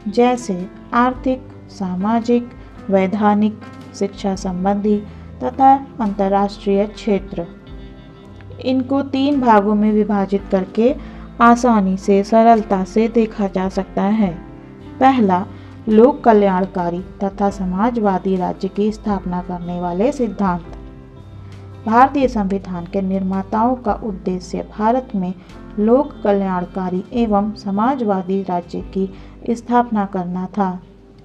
जैसे आर्थिक, सामाजिक, वैधानिक, शिक्षा संबंधी तथा अंतर्राष्ट्रीय क्षेत्र। इनको 3 भागों में विभाजित करके आसानी से सरलता से देखा जा सकता है। पहला, लोक कल्याणकारी तथा समाजवादी राज्य की स्थापना करने वाले सिद्धांत। भारतीय संविधान के निर्माताओं का उद्देश्य भारत में लोक कल्याणकारी एवं समाजवादी राज्य की स्थापना करना था।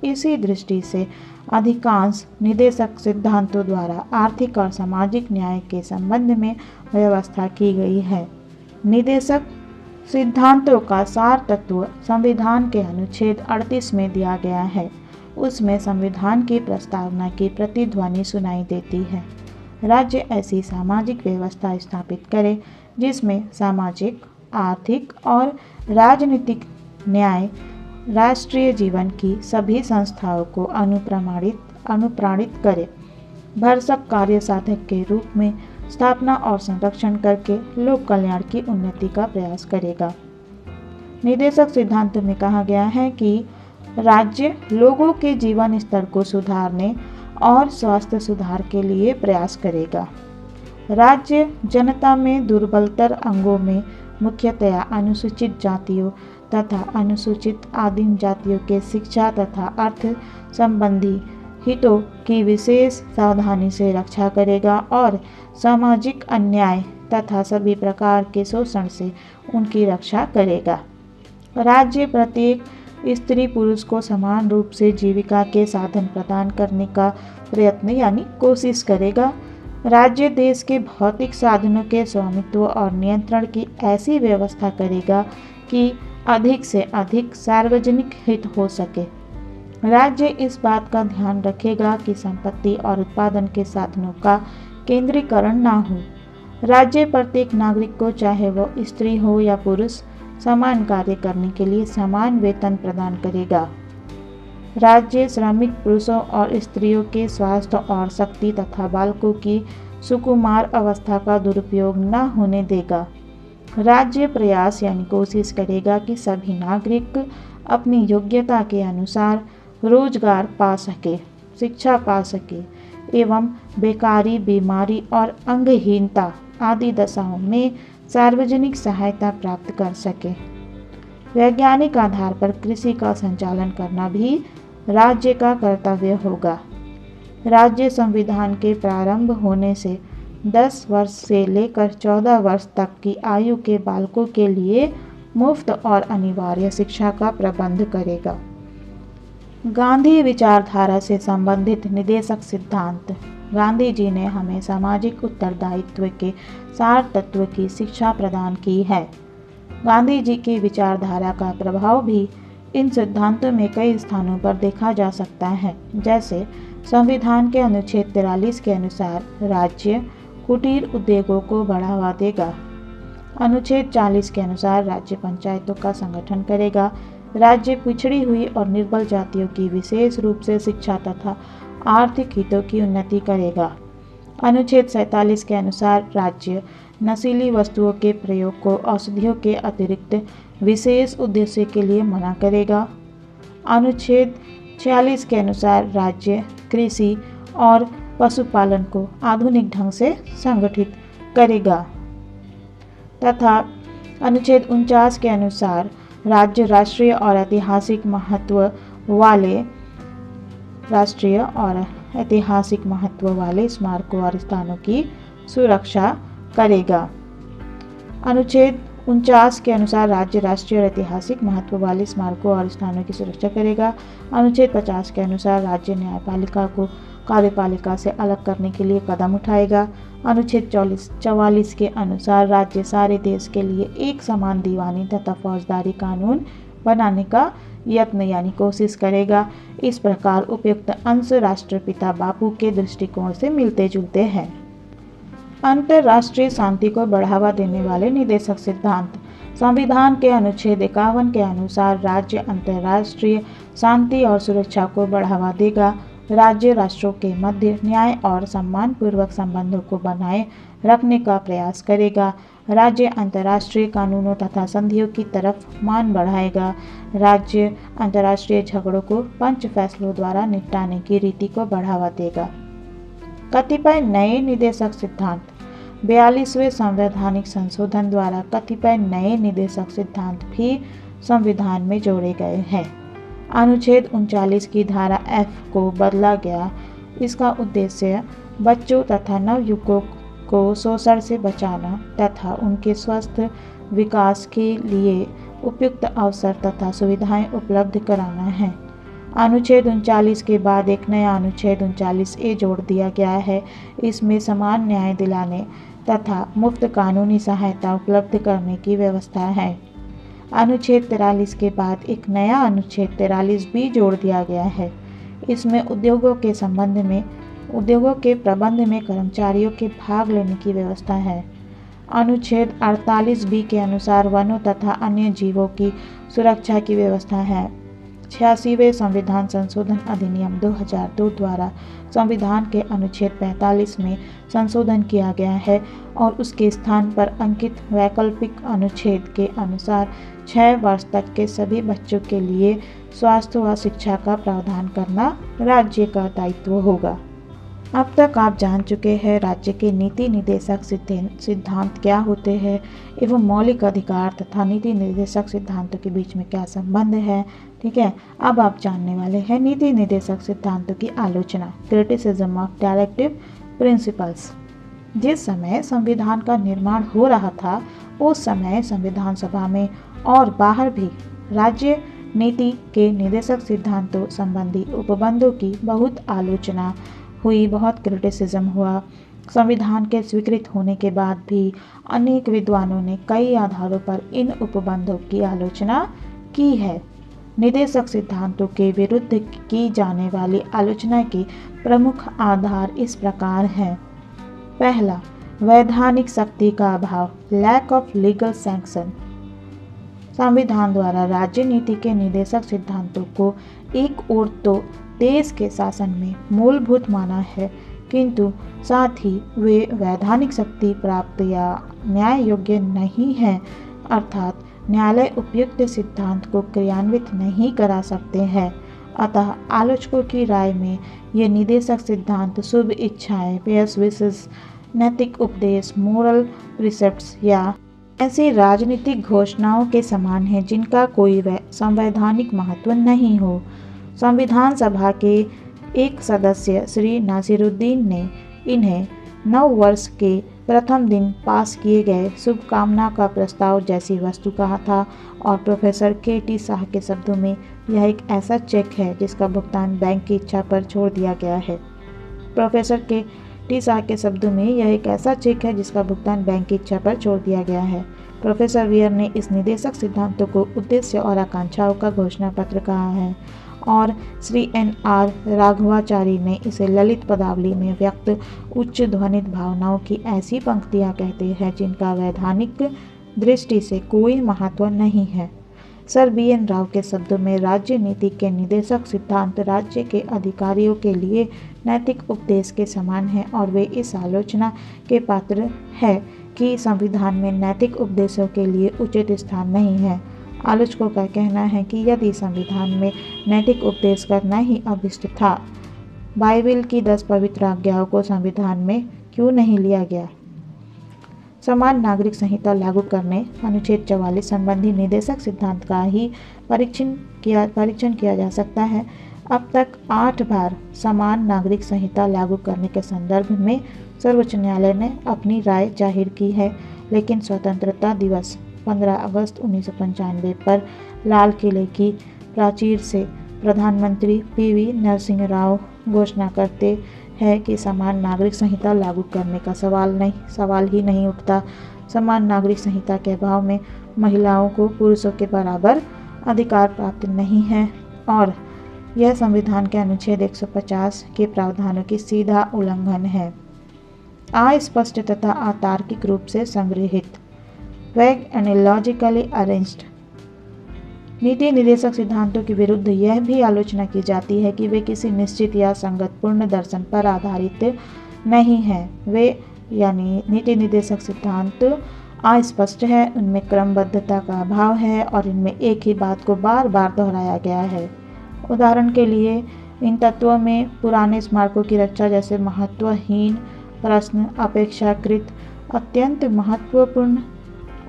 इसी दृष्टि से अधिकांश निदेशक सिद्धांतों द्वारा आर्थिक और सामाजिक न्याय के संबंध में व्यवस्था की गई है। निदेशक सिद्धांतों का सार तत्व संविधान के अनुच्छेद 38 में दिया गया है। उसमें संविधान की प्रस्तावना की प्रतिध्वनि सुनाई देती है। राज्य ऐसी सामाजिक व्यवस्था स्थापित करे जिसमें सामाजिक, आर्थिक और राजनीतिक न्याय राष्ट्रीय जीवन की सभी संस्थाओं को अनुप्राणित करे, भरसक कार्य साधक के रूप में स्थापना और संरक्षण करके लोक कल्याण की उन्नति का प्रयास करेगा। निदेशक सिद्धांतों में कहा गया है कि राज्य लोगों के जीवन स्तर को सुधारने और स्वास्थ्य सुधार के लिए प्रयास करेगा। राज्य जनता में दुर्बलतर अंगों में मुख्यतया अनुसूचित जातियों तथा अनुसूचित आदिम जातियों के शिक्षा तथा अर्थ संबंधी हितों की विशेष सावधानी से रक्षा करेगा और सामाजिक अन्याय तथा सभी प्रकार के शोषण से उनकी रक्षा करेगा। राज्य प्रत्येक स्त्री पुरुष को समान रूप से जीविका के साधन प्रदान करने का प्रयत्न यानी कोशिश करेगा। राज्य देश के भौतिक साधनों के स्वामित्व और नियंत्रण की ऐसी व्यवस्था करेगा कि अधिक से अधिक सार्वजनिक हित हो सके। राज्य इस बात का ध्यान रखेगा कि संपत्ति और उत्पादन के साधनों का केंद्रीकरण ना हो। राज्य प्रत्येक नागरिक को, चाहे वह स्त्री हो या पुरुष, समान कार्य करने के लिए समान वेतन प्रदान करेगा। राज्य श्रमिक पुरुषों और स्त्रियों के स्वास्थ्य और शक्ति तथा बालकों की सुकुमार अवस्था का दुरुपयोग न होने देगा। राज्य प्रयास यानी कोशिश करेगा कि सभी नागरिक अपनी योग्यता के अनुसार रोजगार पा सके, शिक्षा पा सके एवं बेकारी, बीमारी और अंगहीनता आदि दशाओं में सार्वजनिक सहायता प्राप्त कर सके। वैज्ञानिक आधार पर कृषि का संचालन करना भी राज्य का कर्तव्य होगा। राज्य संविधान के प्रारंभ होने से 10 वर्ष से लेकर 14 वर्ष तक की आयु के बालकों के लिए मुफ्त और अनिवार्य शिक्षा का प्रबंध करेगा। गांधी विचारधारा से संबंधित निदेशक सिद्धांत। गांधी जी ने हमें सामाजिक उत्तरदायित्व के सार तत्व की शिक्षा प्रदान की है। गांधी जी की विचारधारा का प्रभाव भी इन सिद्धांतों में कई स्थानों पर देखा जा सकता है। जैसे संविधान के अनुच्छेद 43 के अनुसार राज्य कुटीर उद्योगों को बढ़ावा देगा। अनुच्छेद 40 के अनुसार राज्य पंचायतों का संगठन करेगा। राज्य पिछड़ी हुई और निर्बल जातियों की विशेष रूप से शिक्षा तथा आर्थिक हितों की उन्नति करेगा। अनुच्छेद 47 के अनुसार राज्य नशीली वस्तुओं के प्रयोग को औषधियों के अतिरिक्त विशेष उद्देश्य के लिए मना करेगा। अनुच्छेद 46 के अनुसार राज्य कृषि और पशुपालन को आधुनिक ढंग से संगठित करेगा तथा अनुच्छेद 49 के अनुसार राज्य राष्ट्रीय और ऐतिहासिक महत्व वाले स्मारकों और स्थानों की सुरक्षा करेगा। अनुच्छेद 49 के अनुसार राज्य राष्ट्रीय और ऐतिहासिक महत्व वाले स्मारकों और स्थानों की सुरक्षा करेगा। अनुच्छेद 50 के अनुसार राज्य न्यायपालिका को कार्यपालिका से अलग करने के लिए कदम उठाएगा। अनुच्छेद 44 के अनुसार राज्य सारे देश के लिए एक समान दीवानी तथा फौजदारी कानून बनाने का यत्न यानी कोशिश करेगा। इस प्रकार उपयुक्त अंश राष्ट्रपिता बापू के दृष्टिकोण से मिलते जुलते हैं। अंतर्राष्ट्रीय शांति को बढ़ावा देने वाले निदेशक सिद्धांत। संविधान के अनुच्छेद 51 के अनुसार राज्य अंतर्राष्ट्रीय शांति और सुरक्षा को बढ़ावा देगा। राज्य राष्ट्रों के मध्य न्याय और सम्मानपूर्वक संबंधों को बनाए रखने का प्रयास करेगा। राज्य अंतर्राष्ट्रीय कानूनों तथा संधियों की तरफ मान बढ़ाएगा। राज्य अंतर्राष्ट्रीय झगड़ों को पंच फैसलों द्वारा निपटाने की रीति को बढ़ावा देगा। कतिपय नए निदेशक सिद्धांत। 42वें संवैधानिक संशोधन द्वारा कतिपय नए निदेशक सिद्धांत भी संविधान में जोड़े गए हैं। अनुच्छेद 39 की धारा F को बदला गया। इसका उद्देश्य बच्चों तथा नवयुवकों को शोषण से बचाना तथा उनके स्वस्थ विकास के लिए उपयुक्त अवसर तथा सुविधाएं उपलब्ध कराना है। अनुच्छेद 39 के बाद एक नया अनुच्छेद 39A जोड़ दिया गया है। इसमें समान न्याय दिलाने तथा मुफ्त कानूनी सहायता उपलब्ध करने की व्यवस्था है। अनुच्छेद 43 के बाद एक नया अनुच्छेद 43B जोड़ दिया गया है। इसमें उद्योगों के प्रबंध में कर्मचारियों के भाग लेने की व्यवस्था है। अनुच्छेद 48B के अनुसार वनों तथा अन्य जीवों की सुरक्षा की व्यवस्था है। 86वें संविधान संशोधन अधिनियम 2002 द्वारा संविधान के अनुच्छेद 45 में संशोधन किया गया है और उसके स्थान पर अंकित वैकल्पिक अनुच्छेद के अनुसार 6 वर्ष तक के सभी बच्चों के लिए स्वास्थ्य व शिक्षा का प्रावधान करना राज्य का दायित्व होगा। अब तक आप जान चुके हैं राज्य के नीति निदेशक सिद्धांत क्या होते हैं एवं मौलिक अधिकार तथा नीति निदेशक सिद्धांतों के बीच में क्या संबंध है। ठीक है, अब आप जानने वाले हैं नीति निदेशक सिद्धांतों की आलोचना, क्रिटिसिज्म ऑफ डायरेक्टिव प्रिंसिपल्स। जिस समय संविधान का निर्माण हो रहा था उस समय संविधान सभा में और बाहर भी राज्य नीति के निदेशक सिद्धांतों संबंधी उपबंधों की बहुत आलोचना हुई, बहुत क्रिटिसिज्म हुआ। संविधान के स्वीकृत होने के बाद भी अनेक विद्वानों ने कई आधारों पर इन उपबंधों की आलोचना की है। निदेशक सिद्धांतों के विरुद्ध की जाने वाली आलोचना के प्रमुख आधार इस प्रकार हैं। पहला, वैधानिक शक्ति का अभाव, लैक ऑफ लीगल सैंक्शन। संविधान द्वारा राज्य नीति के निदेशक सिद्धांतों को एक ओर तो देश के शासन में मूलभूत माना है, किंतु साथ ही वे वैधानिक शक्ति प्राप्त या न्याय योग्य नहीं हैं, अर्थात न्यायालय उपयुक्त सिद्धांत को क्रियान्वित नहीं करा सकते हैं। अतः आलोचकों की राय में ये निदेशक सिद्धांत शुभ इच्छाएं, पियस विशेष, नैतिक उपदेश, मोरल प्रिसेप्ट्स या ऐसी राजनीतिक घोषणाओं के समान है जिनका कोई संवैधानिक महत्व नहीं हो। संविधान सभा के एक सदस्य श्री नासिरुद्दीन ने इन्हें नव वर्ष के प्रथम दिन पास किए गए शुभकामना का प्रस्ताव जैसी वस्तु कहा था और प्रोफेसर के.टी. शाह के शब्दों में यह एक ऐसा चेक है जिसका भुगतान बैंक की इच्छा पर छोड़ दिया गया है। Professor K.T.. शाह के शब्दों में यह एक ऐसा चेक है जिसका भुगतान बैंक की इच्छा पर छोड़ दिया गया है। प्रोफेसर वियर ने इस निदेशक सिद्धांतों को उद्देश्य और आकांक्षाओं का घोषणा पत्र कहा है और श्री N.R. राघवाचारी ने इसे ललित पदावली में व्यक्त उच्च ध्वनित भावनाओं की ऐसी पंक्तियां कहते हैं जिनका वैधानिक दृष्टि से कोई महत्व नहीं है। Sir B.N. राव के शब्दों में राज्य नीति के निदेशक सिद्धांत राज्य के अधिकारियों के लिए नैतिक उपदेश के समान है और वे इस आलोचना के पात्र है कि संविधान में नैतिक उपदेशों के लिए उचित स्थान नहीं है। आलोचकों का कहना है कि यदि संविधान में नैतिक उपदेश करना ही अभिष्ट था, बाइबिल की 10 पवित्र आज्ञाओं को संविधान में क्यों नहीं लिया गया। समान नागरिक संहिता लागू करने अनुच्छेद 44 संबंधी निदेशक सिद्धांत का ही परीक्षण किया जा सकता है। अब तक 8 बार समान नागरिक संहिता लागू करने के संदर्भ में सर्वोच्च न्यायालय ने अपनी राय जाहिर की है, लेकिन स्वतंत्रता दिवस 15 अगस्त 1995 पर लाल किले की प्राचीर से प्रधानमंत्री P.V. नरसिंह राव घोषणा करते हैं कि समान नागरिक संहिता लागू करने का सवाल ही नहीं उठता। समान नागरिक संहिता के अभाव में महिलाओं को पुरुषों के बराबर अधिकार प्राप्त नहीं है और यह संविधान के अनुच्छेद 150 के प्रावधानों की सीधा उल्लंघन है। अस्पष्ट तथा अतार्किक रूप से संग्रहित, वैग एंड इलॉजिकली अरेंज्ड नीति निदेशक सिद्धांतों के विरुद्ध यह भी आलोचना की जाती है कि वे किसी निश्चित या संगतपूर्ण दर्शन पर आधारित नहीं हैं। वे यानी नीति निदेशक सिद्धांत अस्पष्ट है, उनमें क्रमबद्धता का अभाव है और इनमें एक ही बात को बार बार दोहराया गया है। उदाहरण के लिए इन तत्वों में पुराने स्मारकों की रक्षा जैसे महत्वहीन प्रश्न अपेक्षाकृत अत्यंत महत्वपूर्ण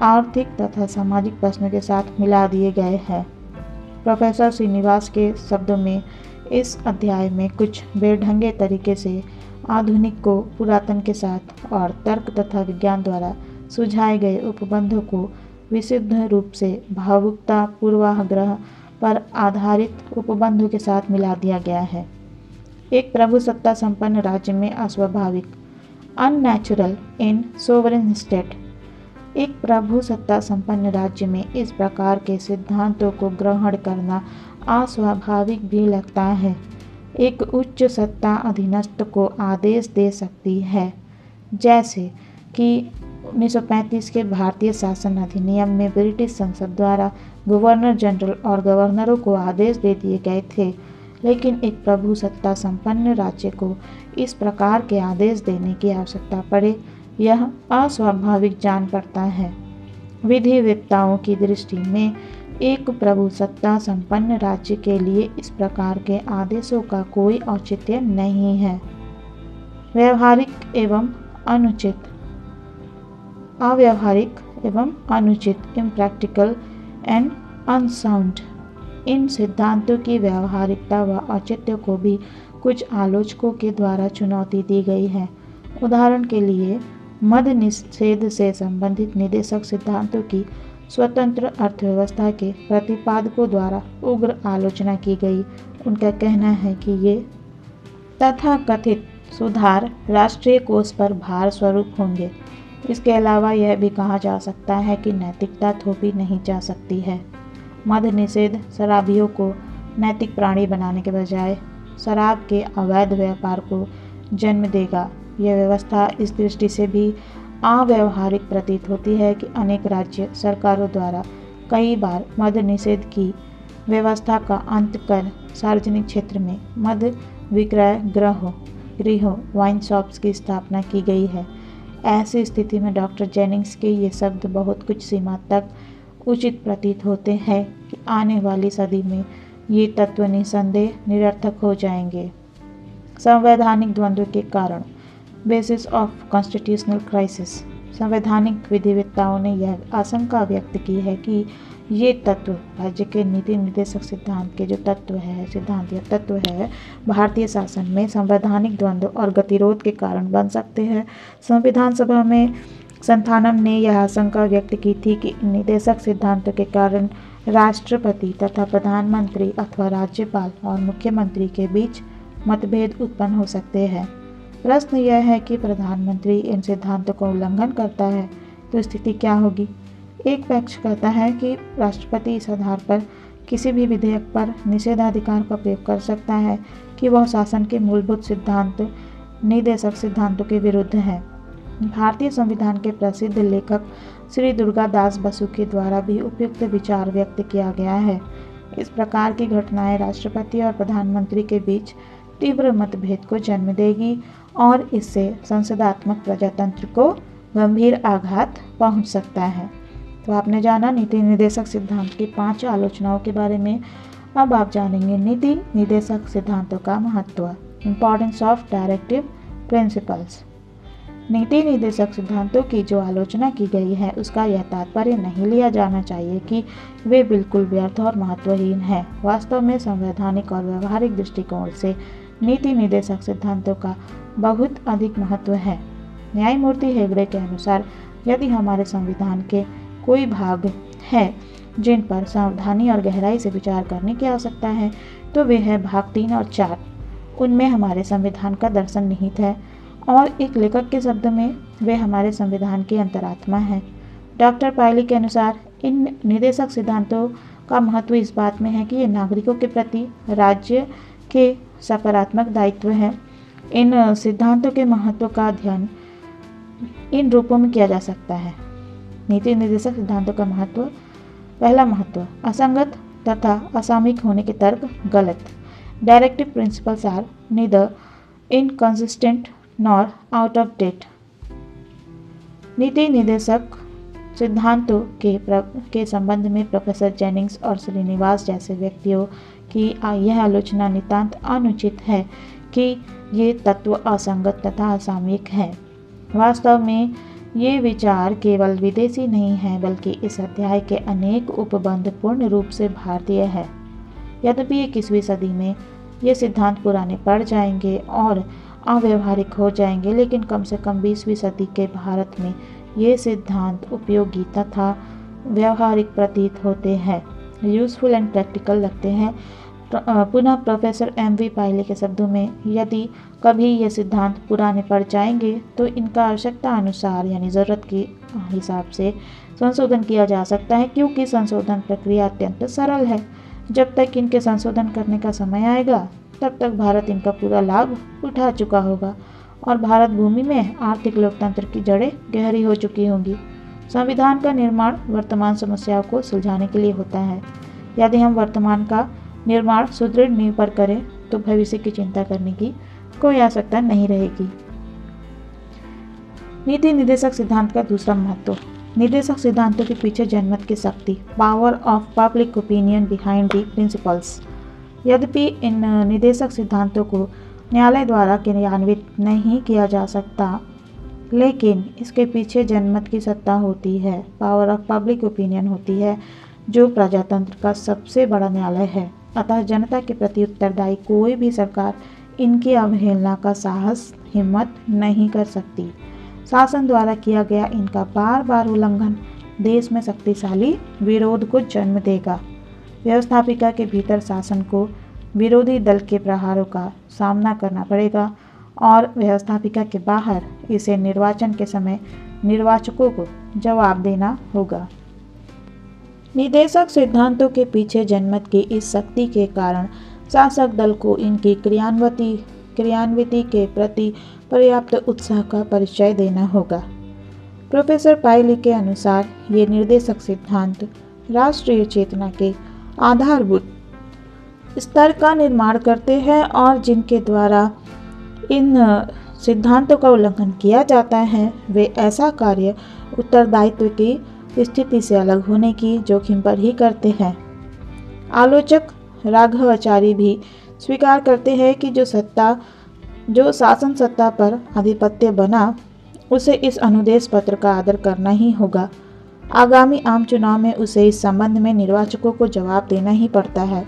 आर्थिक तथा सामाजिक प्रश्नों के साथ मिला दिए गए हैं। प्रोफेसर श्रीनिवास के शब्दों में इस अध्याय में कुछ बेढंगे तरीके से आधुनिक को पुरातन के साथ और तर्क तथा विज्ञान द्वारा सुझाए गए उपबंधों को विशुद्ध रूप से भावुकता पूर्वाग्रह पर आधारित उपबंधों के साथ मिला दिया गया है। एक प्रभुसत्ता संपन्न राज्य में अस्वाभाविक अननेचुरल इन सोवरेन स्टेट, एक प्रभुसत्ता संपन्न राज्य में इस प्रकार के सिद्धांतों को ग्रहण करना अस्वाभाविक भी लगता है। एक उच्च सत्ता अधीनस्थ को आदेश दे सकती है, जैसे कि 1935 के भारतीय शासन अधिनियम में ब्रिटिश संसद द्वारा गवर्नर जनरल और गवर्नरों को आदेश दे दिए गए थे, लेकिन एक प्रभुसत्ता संपन्न राज्य को इस प्रकार के आदेश देने की आवश्यकता पड़े, यह अस्वाभाविक जान पड़ता है। विधिवेत्ताओं की दृष्टि में एक प्रभुसत्ता संपन्न राज्य के लिए इस प्रकार के आदेशों का कोई औचित्य नहीं है। अव्यावहारिक एवं अनुचित इम्प्रैक्टिकल एंड अनसाउंड, इन सिद्धांतों की व्यावहारिकता व औचित्य को भी कुछ आलोचकों के द्वारा चुनौती दी गई है। उदाहरण के लिए मद निषेध से संबंधित निदेशक सिद्धांतों की स्वतंत्र अर्थव्यवस्था के प्रतिपादकों द्वारा उग्र आलोचना की गई। उनका कहना है कि ये तथाकथित सुधार राष्ट्रीय कोष पर भार स्वरूप होंगे। इसके अलावा यह भी कहा जा सकता है कि नैतिकता थोपी नहीं जा सकती है। मद निषेध शराबियों को नैतिक प्राणी बनाने के बजाय शराब के अवैध व्यापार को जन्म देगा। यह व्यवस्था इस दृष्टि से भी अव्यावहारिक प्रतीत होती है कि अनेक राज्य सरकारों द्वारा कई बार मद निषेध की व्यवस्था का अंत कर सार्वजनिक क्षेत्र में मद विक्रय गृहों वाइन शॉप्स की स्थापना की गई है। ऐसी स्थिति में डॉक्टर जेनिंग्स के ये शब्द बहुत कुछ सीमा तक उचित प्रतीत होते हैं कि आने वाली सदी में ये तत्व निसंदेह निरर्थक हो जाएंगे। संवैधानिक द्वंद्व के कारण, बेसिस ऑफ कॉन्स्टिट्यूशनल क्राइसिस। संवैधानिक विधिवेत्ताओं ने यह आशंका व्यक्त की है कि ये तत्व राज्य के नीति निर्देशक सिद्धांत के जो तत्व है भारतीय शासन में संवैधानिक द्वंद्व और गतिरोध के कारण बन सकते हैं। संविधान सभा में संथानम ने यह आशंका व्यक्त की थी कि निर्देशक सिद्धांतों के कारण राष्ट्रपति तथा प्रधानमंत्री अथवा राज्यपाल और मुख्यमंत्री के बीच मतभेद उत्पन्न हो सकते हैं। प्रश्न यह है कि प्रधानमंत्री इन सिद्धांतों का उल्लंघन करता है तो स्थिति क्या होगी। एक पक्ष कहता है कि राष्ट्रपति इस आधार पर किसी भी विधेयक पर निषेधाधिकार का प्रयोग कर सकता है कि वह शासन के मूलभूत सिद्धांत निर्देशक सिद्धांतों के विरुद्ध है। भारतीय संविधान के प्रसिद्ध लेखक श्री दुर्गादास बसु के द्वारा भी उपयुक्त विचार व्यक्त किया गया है। इस प्रकार की घटनाएं राष्ट्रपति और प्रधानमंत्री के बीच तीव्र मतभेद को जन्म देगी और इससे संसदात्मक प्रजातंत्र को गंभीर आघात पहुंच सकता है। तो आपने जाना नीति निर्देशक सिद्धांत की 5 आलोचनाओं के बारे में। अब आप जानेंगे नीति निर्देशक सिद्धांतों का महत्व, इम्पोर्टेंस ऑफ डायरेक्टिव प्रिंसिपल्स। नीति निर्देशक सिद्धांतों की जो आलोचना की गई है उसका यह तात्पर्य नहीं लिया जाना चाहिए कि वे बिल्कुल व्यर्थ और महत्वहीन हैं। वास्तव में संवैधानिक और व्यवहारिक दृष्टिकोण से नीति निर्देशक सिद्धांतों का बहुत अधिक महत्व है। न्यायमूर्ति हेगड़े के अनुसार यदि हमारे संविधान के कोई भाग है जिन पर सावधानी और गहराई से विचार करने की आवश्यकता है तो वे है भाग 3 और 4। उनमें हमारे संविधान का दर्शन निहित है और एक लेखक के शब्द में वे हमारे संविधान की अंतरात्मा है। डॉक्टर पायली के अनुसार इन निर्देशक सिद्धांतों का महत्व इस बात में है कि ये नागरिकों के प्रति राज्य के सकारात्मक दायित्व है। इन सिद्धांतों के महत्व का अध्ययन इन रूपों में किया जा सकता है। नीति निर्देशक सिद्धांतों का महत्व। पहला महत्व, असंगत तथा असामयिक होने के तर्क गलत। Directive principles are neither inconsistent nor out of date. नीति निर्देशक सिद्धांतों के संबंध में प्रोफेसर जेनिंग्स और श्रीनिवास जैसे व्यक्तियों की यह आलोचना नितांत अनुचित है कि ये तत्व असंगत तथा असामयिक हैं। वास्तव में ये विचार केवल विदेशी नहीं है बल्कि इस अध्याय के अनेक उपबंध पूर्ण रूप से भारतीय है। यद्यपि 21वीं सदी में ये सिद्धांत पुराने पड़ जाएंगे और अव्यवहारिक हो जाएंगे, लेकिन कम से कम 20वीं सदी के भारत में ये सिद्धांत उपयोगी तथा व्यवहारिक प्रतीत होते हैं, यूजफुल एंड प्रैक्टिकल लगते हैं। पुनः प्रोफेसर MV पायले के शब्दों में, यदि कभी ये सिद्धांत पुराने पड़ जाएंगे तो इनका आवश्यकता अनुसार यानी ज़रूरत के हिसाब से संशोधन किया जा सकता है, क्योंकि संशोधन प्रक्रिया अत्यंत सरल है। जब तक इनके संशोधन करने का समय आएगा तब तक भारत इनका पूरा लाभ उठा चुका होगा और भारत भूमि में आर्थिक लोकतंत्र की जड़ें गहरी हो चुकी होंगी। संविधान का निर्माण वर्तमान समस्याओं को सुलझाने के लिए होता है। यदि हम वर्तमान का निर्माण सुदृढ़ नींव पर करें तो भविष्य की चिंता करने की कोई आवश्यकता नहीं रहेगी। नीति निर्देशक सिद्धांत का दूसरा महत्व, निर्देशक सिद्धांतों के पीछे जनमत की शक्ति, power of public opinion behind the principles. यद्यपि इन निर्देशक सिद्धांतों को न्यायालय द्वारा क्रियान्वित नहीं किया जा सकता, लेकिन इसके पीछे जनमत की सत्ता होती है, पावर ऑफ पब्लिक ओपिनियन होती है, जो प्रजातंत्र का सबसे बड़ा न्यायालय है। अतः जनता के प्रति उत्तरदायी कोई भी सरकार इनकी अवहेलना का साहस हिम्मत नहीं कर सकती। शासन द्वारा किया गया इनका बार बार उल्लंघन देश में शक्तिशाली विरोध को जन्म देगा। व्यवस्थापिका के भीतर शासन को विरोधी दल के प्रहारों का सामना करना पड़ेगा और व्यवस्थापिका के बाहर इसे निर्वाचन के समय निर्वाचकों को जवाब देना होगा। निर्देशक सिद्धांतों के पीछे जनमत की इस शक्ति के कारण शासक दल को इनकी क्रियान्विति के प्रति पर्याप्त उत्साह का परिचय देना होगा। प्रोफेसर पायली के अनुसार ये निर्देशक सिद्धांत राष्ट्रीय चेतना के आधारभूत स्तर का निर्माण करते हैं और जिनके द्वारा इन सिद्धांतों का उल्लंघन किया जाता है वे ऐसा कार्य उत्तरदायित्व की स्थिति से अलग होने की जोखिम पर ही करते हैं। आलोचक राघवाचारी भी स्वीकार करते हैं कि जो शासन सत्ता पर आधिपत्य बना उसे इस अनुदेश पत्र का आदर करना ही होगा। आगामी आम चुनाव में उसे इस संबंध में निर्वाचकों को जवाब देना ही पड़ता है।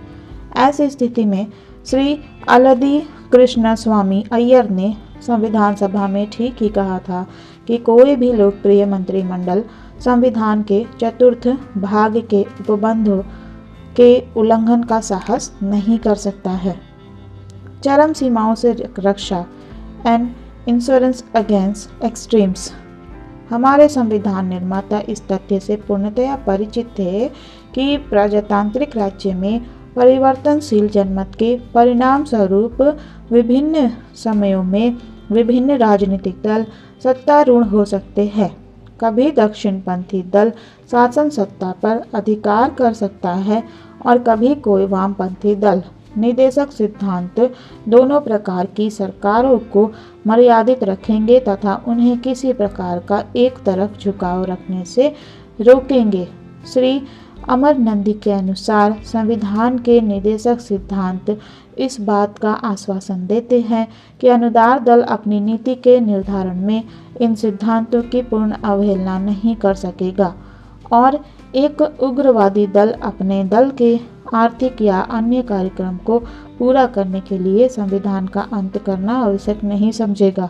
ऐसी स्थिति में श्री अलदी कृष्ण स्वामी अय्यर ने संविधान सभा में ठीक ही कहा था कि कोई भी लोकप्रिय मंत्रिमंडल संविधान के चतुर्थ भाग के उपबंधों के उल्लंघन का साहस नहीं कर सकता है। चरम सीमाओं से रक्षा एंड इंश्योरेंस अगेंस्ट एक्सट्रीम्स। हमारे संविधान निर्माता इस तथ्य से पूर्णतया परिचित थे कि प्रजातांत्रिक राज्य में परिवर्तनशील जनमत के परिणाम स्वरूप विभिन्न समयों में विभिन्न राजनीतिक दल सत्तारूढ़ हो सकते हैं। कभी दक्षिणपंथी दल शासन सत्ता पर अधिकार कर सकता है और कभी कोई वामपंथी दल। निदेशक सिद्धांत दोनों प्रकार की सरकारों को मर्यादित रखेंगे तथा उन्हें किसी प्रकार का एक तरफ झुकाव रखने से रोकेंगे। श्री अमर नंदी के अनुसार संविधान के निदेशक सिद्धांत इस बात का आश्वासन देते हैं कि अनुदार दल अपनी नीति के निर्धारण में इन सिद्धांतों की पूर्ण अवहेलना नहीं कर सकेगा और एक उग्रवादी दल अपने दल के आर्थिक या अन्य कार्यक्रम को पूरा करने के लिए संविधान का अंत करना आवश्यक नहीं समझेगा।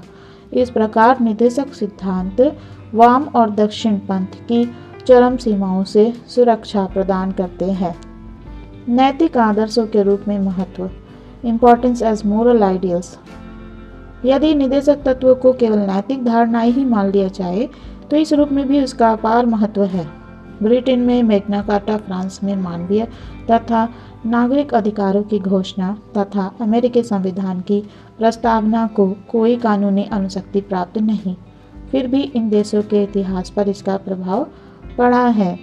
इस प्रकार निदेशक सिद्धांत वाम और दक्षिण पंथ की चरम सीमाओं से सुरक्षा प्रदान करते हैं। नैतिक आदर्शों के रूप में महत्व, इम्पोर्टेंस एज मोरल आइडियल्स। यदि निदेशक तत्वों को केवल नैतिक धारणाएं ही मान लिया जाए तो इस रूप में भी उसका अपार महत्व है। ब्रिटेन में मैग्ना कार्टा, फ्रांस में मानवीय तथा नागरिक अधिकारों की घोषणा तथा अमेरिकी संविधान की प्रस्तावना को कोई कानूनी अनुशक्ति प्राप्त नहीं, फिर भी इन देशों के इतिहास पर इसका प्रभाव पड़ा है।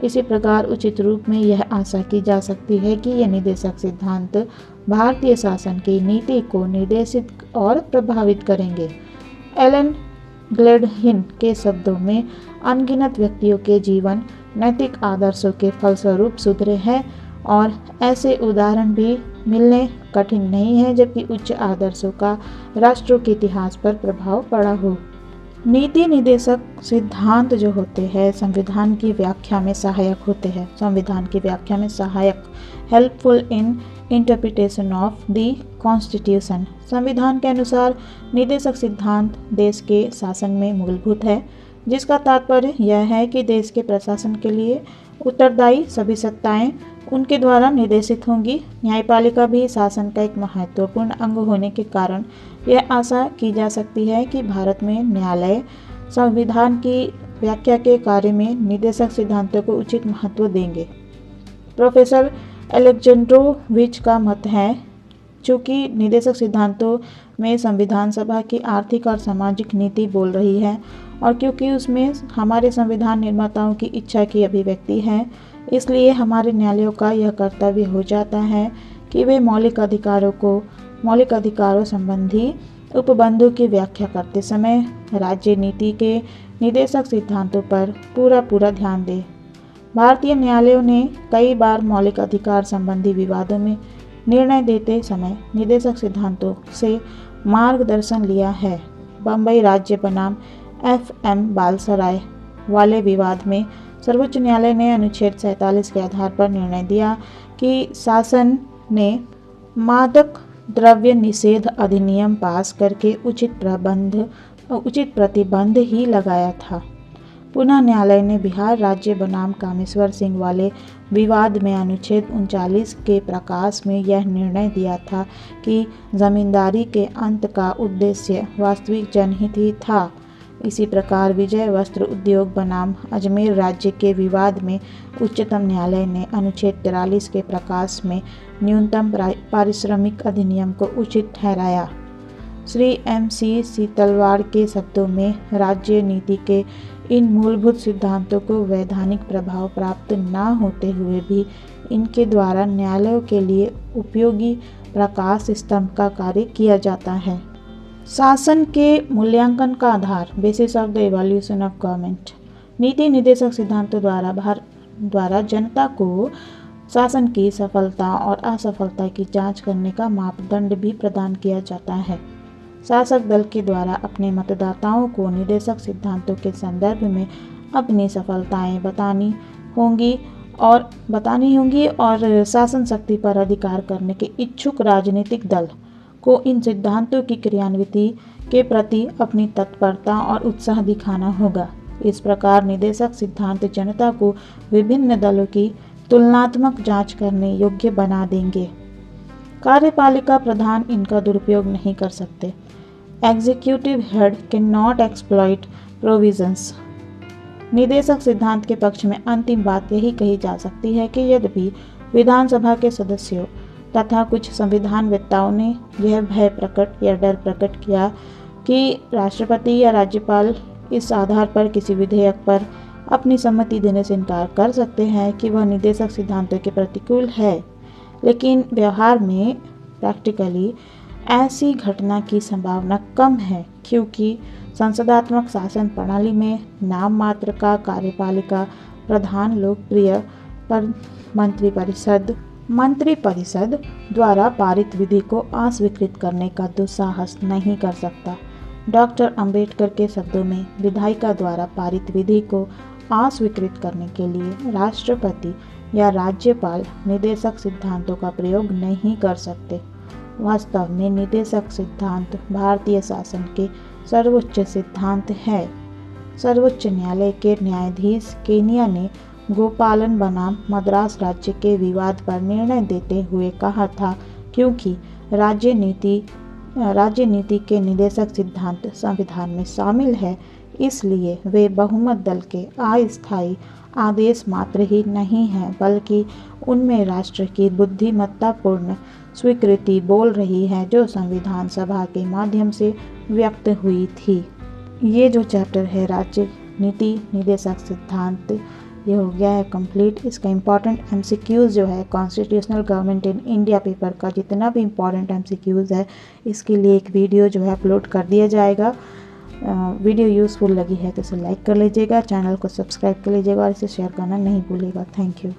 इसी प्रकार उचित रूप में यह आशा की जा सकती है कि यह निदेशक सिद्धांत भारतीय शासन की नीति को निर्देशित और प्रभावित करेंगे। एलन ग्लेडहिन के शब्दों में अनगिनत व्यक्तियों के जीवन नैतिक आदर्शों के फलस्वरूप सुधरे हैं और ऐसे उदाहरण भी मिलने कठिन नहीं है जबकि उच्च आदर्शों का राष्ट्रों के इतिहास पर प्रभाव पड़ा हो। नीति निदेशक सिद्धांत जो होते हैं संविधान की व्याख्या में सहायक होते हैं। संविधान की व्याख्या में सहायक, helpful in interpretation of the constitution. संविधान के अनुसार निदेशक सिद्धांत देश के शासन में मूलभूत है, जिसका तात्पर्य यह है कि देश के प्रशासन के लिए उत्तरदायी सभी सत्ताएं उनके द्वारा निर्देशित होंगी। न्यायपालिका भी शासन का एक महत्वपूर्ण अंग होने के कारण यह आशा की जा सकती है कि भारत में न्यायालय संविधान की व्याख्या के कार्य में निदेशक सिद्धांतों को उचित महत्व देंगे। प्रोफेसर एलेक्जेंड्रोविच का मत है, चूँकि निदेशक सिद्धांतों में संविधान सभा की आर्थिक और सामाजिक नीति बोल रही है और क्योंकि उसमें हमारे संविधान निर्माताओं की इच्छा की अभिव्यक्ति है, इसलिए हमारे न्यायालयों का यह कर्तव्य हो जाता है कि वे मौलिक अधिकारों संबंधी उपबंधों की व्याख्या करते समय राज्य नीति के निदेशक सिद्धांतों पर पूरा ध्यान दें। भारतीय न्यायालयों ने कई बार मौलिक अधिकार संबंधी विवादों में निर्णय देते समय निदेशक सिद्धांतों से मार्गदर्शन लिया है। बम्बई राज्य बनाम FM बालसराय वाले विवाद में सर्वोच्च न्यायालय ने अनुच्छेद 47 के आधार पर निर्णय दिया कि शासन ने मादक द्रव्य निषेध अधिनियम पास करके उचित प्रतिबंध ही लगाया था। पुनः न्यायालय ने बिहार राज्य बनाम कामेश्वर सिंह वाले विवाद में अनुच्छेद 39 के प्रकाश में यह निर्णय दिया था कि जमींदारी के अंत का उद्देश्य वास्तविक जनहित ही था। इसी प्रकार विजय वस्त्र उद्योग बनाम अजमेर राज्य के विवाद में उच्चतम न्यायालय ने अनुच्छेद 43 के प्रकाश में न्यूनतम पारिश्रमिक अधिनियम को उचित ठहराया। श्री MC सीतलवाड़ के शब्दों में, राज्य नीति के इन मूलभूत सिद्धांतों को वैधानिक प्रभाव प्राप्त न होते हुए भी इनके द्वारा न्यायालयों के लिए उपयोगी प्रकाश स्तंभ का कार्य किया जाता है। शासन के मूल्यांकन का आधार, basis of the evaluation of government. नीति निदेशक सिद्धांतों द्वारा जनता को शासन की सफलता और असफलता की जांच करने का मापदंड भी प्रदान किया जाता है। शासक दल के द्वारा अपने मतदाताओं को निदेशक सिद्धांतों के संदर्भ में अपनी सफलताएं बतानी होंगी और शासन शक्ति पर अधिकार करने के इच्छुक राजनीतिक दल को इन सिद्धांतों की क्रियान्विति के प्रति अपनी तत्परता और उत्साह दिखाना होगा। इस प्रकार निदेशक सिद्धांत जनता को विभिन्न दलों की तुलनात्मक जांच करने योग्य बना देंगे। कार्यपालिका प्रधान इनका दुरुपयोग नहीं कर सकते। Executive head can not exploit provisions. निदेशक सिद्धांत के पक्ष में अंतिम बात यही कही जा सकती है कि यद्यपि विधानसभा के सदस्यों तथा कुछ संविधानवेत्ताओं ने यह भय प्रकट या डर प्रकट किया कि राष्ट्रपति या राज्यपाल इस आधार पर किसी विधेयक पर अपनी सम्मति देने से इनकार कर सकते हैं कि वह निदेशक सिद्धांतों के प्रतिकूल है, लेकिन व्यवहार में प्रैक्टिकली ऐसी घटना की संभावना कम है, क्योंकि संसदात्मक शासन प्रणाली में नाम मात्र का कार्यपालिका प्रधान लोकप्रिय पर मंत्रिपरिषद द्वारा पारित विधि को अस्वीकृत करने का दुस्साहस नहीं कर सकता। डॉक्टर अंबेडकर के शब्दों में, विधायिका द्वारा पारित विधि को अस्वीकृत करने के लिए राष्ट्रपति या राज्यपाल निदेशक सिद्धांतों का प्रयोग नहीं कर सकते। वास्तव में निदेशक सिद्धांत भारतीय शासन के सर्वोच्च सिद्धांत है। सर्वोच्च न्यायालय के न्यायाधीश केनिया ने गोपालन बनाम मद्रास राज्य के विवाद पर निर्णय देते हुए कहा था, क्योंकि राज्य नीति के निदेशक सिद्धांत संविधान में शामिल है, इसलिए वे बहुमत दल के अस्थायी आदेश मात्र ही नहीं हैं, बल्कि उनमें राष्ट्र की बुद्धिमत्तापूर्ण स्वीकृति बोल रही है, जो संविधान सभा के माध्यम से व्यक्त हुई थी। ये जो चैप्टर है राज्य नीति निदेशक सिद्धांत, ये हो गया है कंप्लीट। इसका इम्पॉर्टेंट MCQs जो है constitutional government in India paper का जितना भी इम्पॉर्टेंट MCQs है, इसके लिए एक वीडियो जो है अपलोड कर दिया जाएगा। वीडियो यूज़फुल लगी है तो इसे लाइक कर लीजिएगा, चैनल को सब्सक्राइब कर लीजिएगा और इसे शेयर करना नहीं भूलिएगा। Thank you.